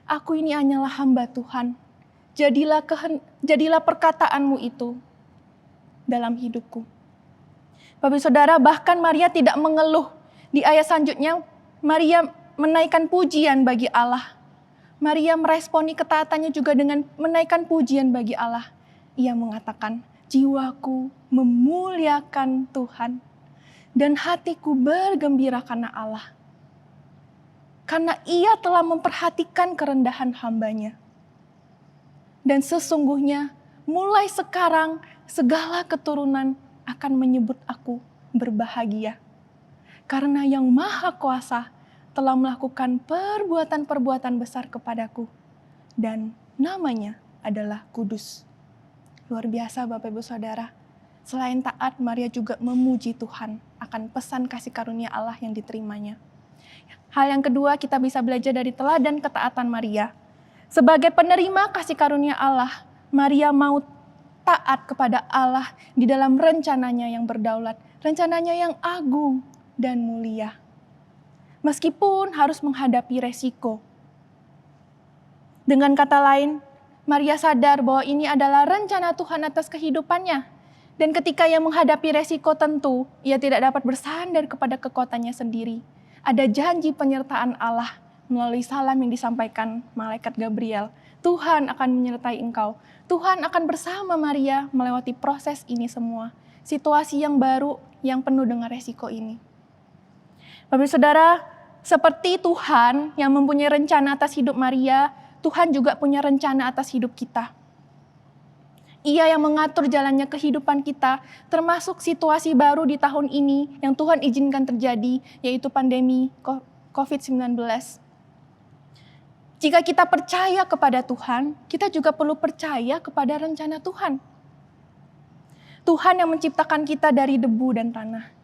Aku ini hanyalah hamba Tuhan. Jadilah perkataan-Mu itu dalam hidupku." Bapak Saudara, bahkan Maria tidak mengeluh. Di ayat selanjutnya, Maria menaikkan pujian bagi Allah. Maria meresponi ketaatannya juga dengan menaikkan pujian bagi Allah. Ia mengatakan, "Jiwaku memuliakan Tuhan dan hatiku bergembira karena Allah. Karena ia telah memperhatikan kerendahan hambanya. Dan sesungguhnya mulai sekarang segala keturunan akan menyebut aku berbahagia. Karena yang Maha Kuasa telah melakukan perbuatan-perbuatan besar kepadaku. Dan namanya adalah kudus." Luar biasa Bapak Ibu Saudara. Selain taat, Maria juga memuji Tuhan akan pesan kasih karunia Allah yang diterimanya. Hal yang kedua, kita bisa belajar dari teladan ketaatan Maria. Sebagai penerima kasih karunia Allah, Maria mau taat kepada Allah di dalam rencananya yang berdaulat, rencananya yang agung dan mulia. Meskipun harus menghadapi resiko. Dengan kata lain, Maria sadar bahwa ini adalah rencana Tuhan atas kehidupannya. Dan ketika ia menghadapi resiko tentu, ia tidak dapat bersandar kepada kekuatannya sendiri. Ada janji penyertaan Allah melalui salam yang disampaikan malaikat Gabriel. Tuhan akan menyertai engkau. Tuhan akan bersama Maria melewati proses ini semua. Situasi yang baru yang penuh dengan resiko ini. Bapak Saudara, seperti Tuhan yang mempunyai rencana atas hidup Maria, Tuhan juga punya rencana atas hidup kita. Ia yang mengatur jalannya kehidupan kita, termasuk situasi baru di tahun ini yang Tuhan izinkan terjadi, yaitu pandemi COVID-19. Jika kita percaya kepada Tuhan, kita juga perlu percaya kepada rencana Tuhan. Tuhan yang menciptakan kita dari debu dan tanah.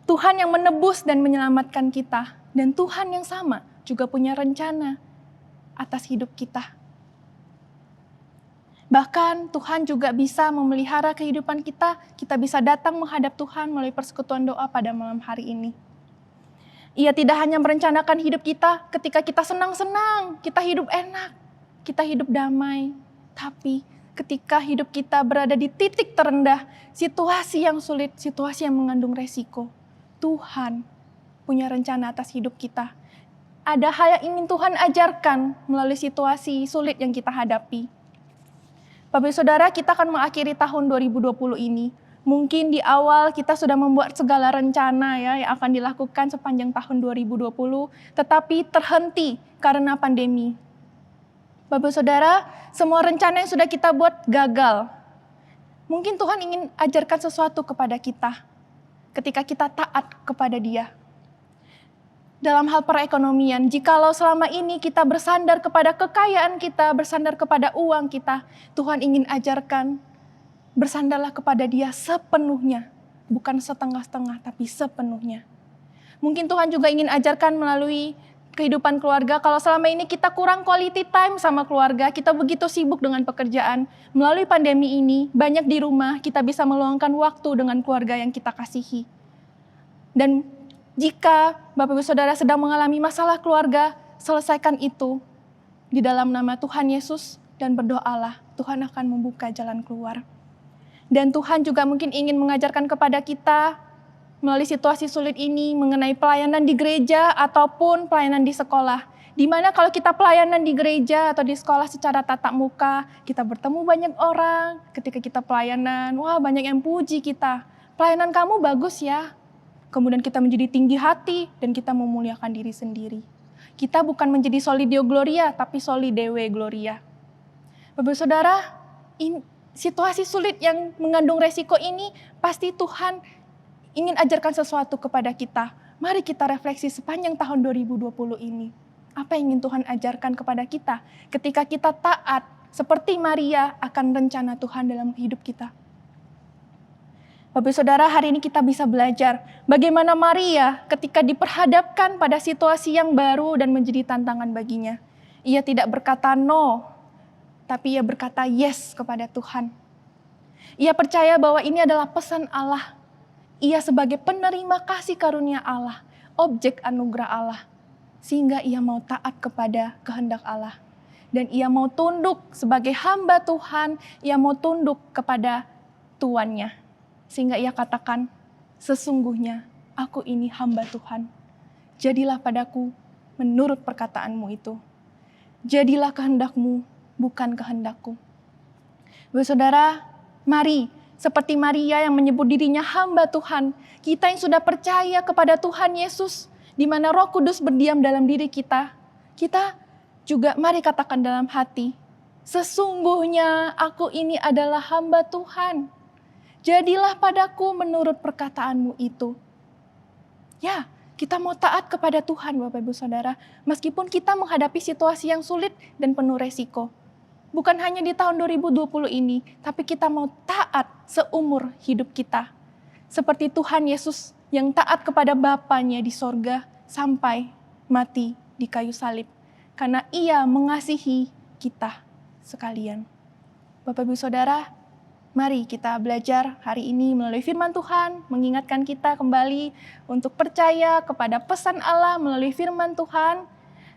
Tuhan yang menebus dan menyelamatkan kita. Dan Tuhan yang sama juga punya rencana atas hidup kita. Bahkan Tuhan juga bisa memelihara kehidupan kita. Kita bisa datang menghadap Tuhan melalui persekutuan doa pada malam hari ini. Ia tidak hanya merencanakan hidup kita ketika kita senang-senang, kita hidup enak, kita hidup damai. Tapi ketika hidup kita berada di titik terendah, situasi yang sulit, situasi yang mengandung resiko, Tuhan punya rencana atas hidup kita. Ada hal yang ingin Tuhan ajarkan melalui situasi sulit yang kita hadapi. Bapak Saudara, kita akan mengakhiri tahun 2020 ini. Mungkin di awal kita sudah membuat segala rencana ya yang akan dilakukan sepanjang tahun 2020, tetapi terhenti karena pandemi. Bapak Saudara, semua rencana yang sudah kita buat gagal. Mungkin Tuhan ingin ajarkan sesuatu kepada kita ketika kita taat kepada Dia. Dalam hal perekonomian, jikalau selama ini kita bersandar kepada kekayaan kita, bersandar kepada uang kita, Tuhan ingin ajarkan, bersandarlah kepada Dia sepenuhnya, bukan setengah-setengah, tapi sepenuhnya. Mungkin Tuhan juga ingin ajarkan melalui kehidupan keluarga, kalau selama ini kita kurang quality time sama keluarga, kita begitu sibuk dengan pekerjaan, melalui pandemi ini, banyak di rumah kita bisa meluangkan waktu dengan keluarga yang kita kasihi. Dan jika Bapak Ibu Saudara sedang mengalami masalah keluarga, selesaikan itu di dalam nama Tuhan Yesus dan berdoalah, Tuhan akan membuka jalan keluar. Dan Tuhan juga mungkin ingin mengajarkan kepada kita melalui situasi sulit ini mengenai pelayanan di gereja ataupun pelayanan di sekolah. Di mana kalau kita pelayanan di gereja atau di sekolah secara tatap muka, kita bertemu banyak orang, ketika kita pelayanan, wah banyak yang puji kita. Pelayanan kamu bagus ya. Kemudian kita menjadi tinggi hati dan kita memuliakan diri sendiri. Kita bukan menjadi soli Deo Gloria, tapi soli Dewe Gloria. Bapak Saudara, situasi sulit yang mengandung resiko ini, pasti Tuhan ingin ajarkan sesuatu kepada kita. Mari kita refleksi sepanjang tahun 2020 ini. Apa yang ingin Tuhan ajarkan kepada kita ketika kita taat seperti Maria akan rencana Tuhan dalam hidup kita. Bapak Saudara, hari ini kita bisa belajar bagaimana Maria ketika diperhadapkan pada situasi yang baru dan menjadi tantangan baginya. Ia tidak berkata no, tapi ia berkata yes kepada Tuhan. Ia percaya bahwa ini adalah pesan Allah. Ia sebagai penerima kasih karunia Allah, objek anugerah Allah. Sehingga ia mau taat kepada kehendak Allah. Dan ia mau tunduk sebagai hamba Tuhan, ia mau tunduk kepada tuannya. Sehingga ia katakan, sesungguhnya aku ini hamba Tuhan. Jadilah padaku menurut perkataanmu itu. Jadilah kehendakmu, bukan kehendakku. Bapak Saudara, mari seperti Maria yang menyebut dirinya hamba Tuhan. Kita yang sudah percaya kepada Tuhan Yesus, di mana Roh Kudus berdiam dalam diri kita. Kita juga mari katakan dalam hati, sesungguhnya aku ini adalah hamba Tuhan. Jadilah padaku menurut perkataanmu itu. Ya, kita mau taat kepada Tuhan Bapak Ibu Saudara. Meskipun kita menghadapi situasi yang sulit dan penuh resiko. Bukan hanya di tahun 2020 ini, tapi kita mau taat seumur hidup kita. Seperti Tuhan Yesus yang taat kepada Bapanya di sorga sampai mati di kayu salib. Karena Ia mengasihi kita sekalian. Bapak Ibu Saudara, mari kita belajar hari ini melalui firman Tuhan, mengingatkan kita kembali untuk percaya kepada pesan Allah melalui firman Tuhan.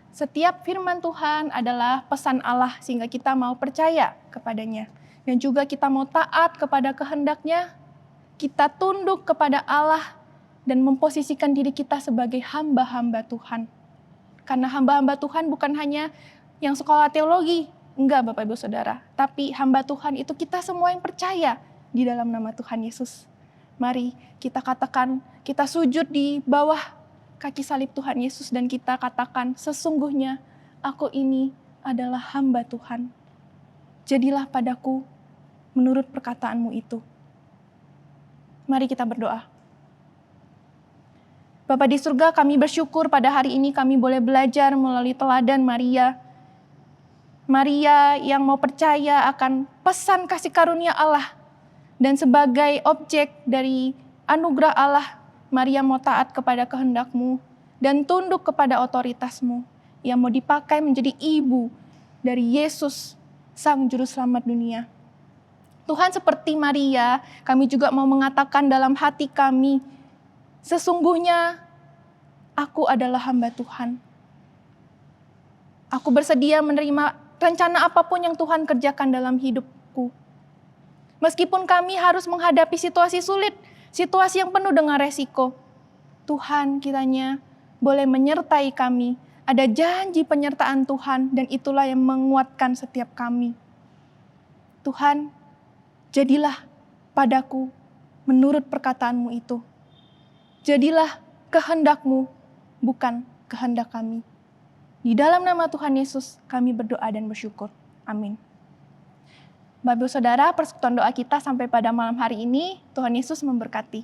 Setiap firman Tuhan adalah pesan Allah sehingga kita mau percaya kepadanya. Dan juga kita mau taat kepada kehendak-Nya, kita tunduk kepada Allah dan memposisikan diri kita sebagai hamba-hamba Tuhan. Karena hamba-hamba Tuhan bukan hanya yang sekolah teologi, enggak Bapak Ibu Saudara. Tapi hamba Tuhan itu kita semua yang percaya di dalam nama Tuhan Yesus. Mari kita katakan, kita sujud di bawah kaki salib Tuhan Yesus dan kita katakan, sesungguhnya aku ini adalah hamba Tuhan. Jadilah padaku menurut perkataanmu itu. Mari kita berdoa. Bapa di surga, kami bersyukur pada hari ini kami boleh belajar melalui teladan Maria. Maria yang mau percaya akan pesan kasih karunia Allah. Dan sebagai objek dari anugerah Allah, Maria mau taat kepada kehendak-Mu dan tunduk kepada otoritas-Mu. Yang mau dipakai menjadi ibu dari Yesus, Sang Juru Selamat dunia. Tuhan, seperti Maria, kami juga mau mengatakan dalam hati kami, sesungguhnya aku adalah hamba Tuhan. Aku bersedia menerima rencana apapun yang Tuhan kerjakan dalam hidupku. Meskipun kami harus menghadapi situasi sulit, situasi yang penuh dengan resiko, Tuhan kiranya boleh menyertai kami. Ada janji penyertaan Tuhan dan itulah yang menguatkan setiap kami. Tuhan, jadilah padaku menurut perkataanmu itu. Jadilah kehendak-Mu, bukan kehendak kami. Di dalam nama Tuhan Yesus kami berdoa dan bersyukur. Amin. Bapak Ibu Saudara, persekutuan doa kita sampai pada malam hari ini. Tuhan Yesus memberkati.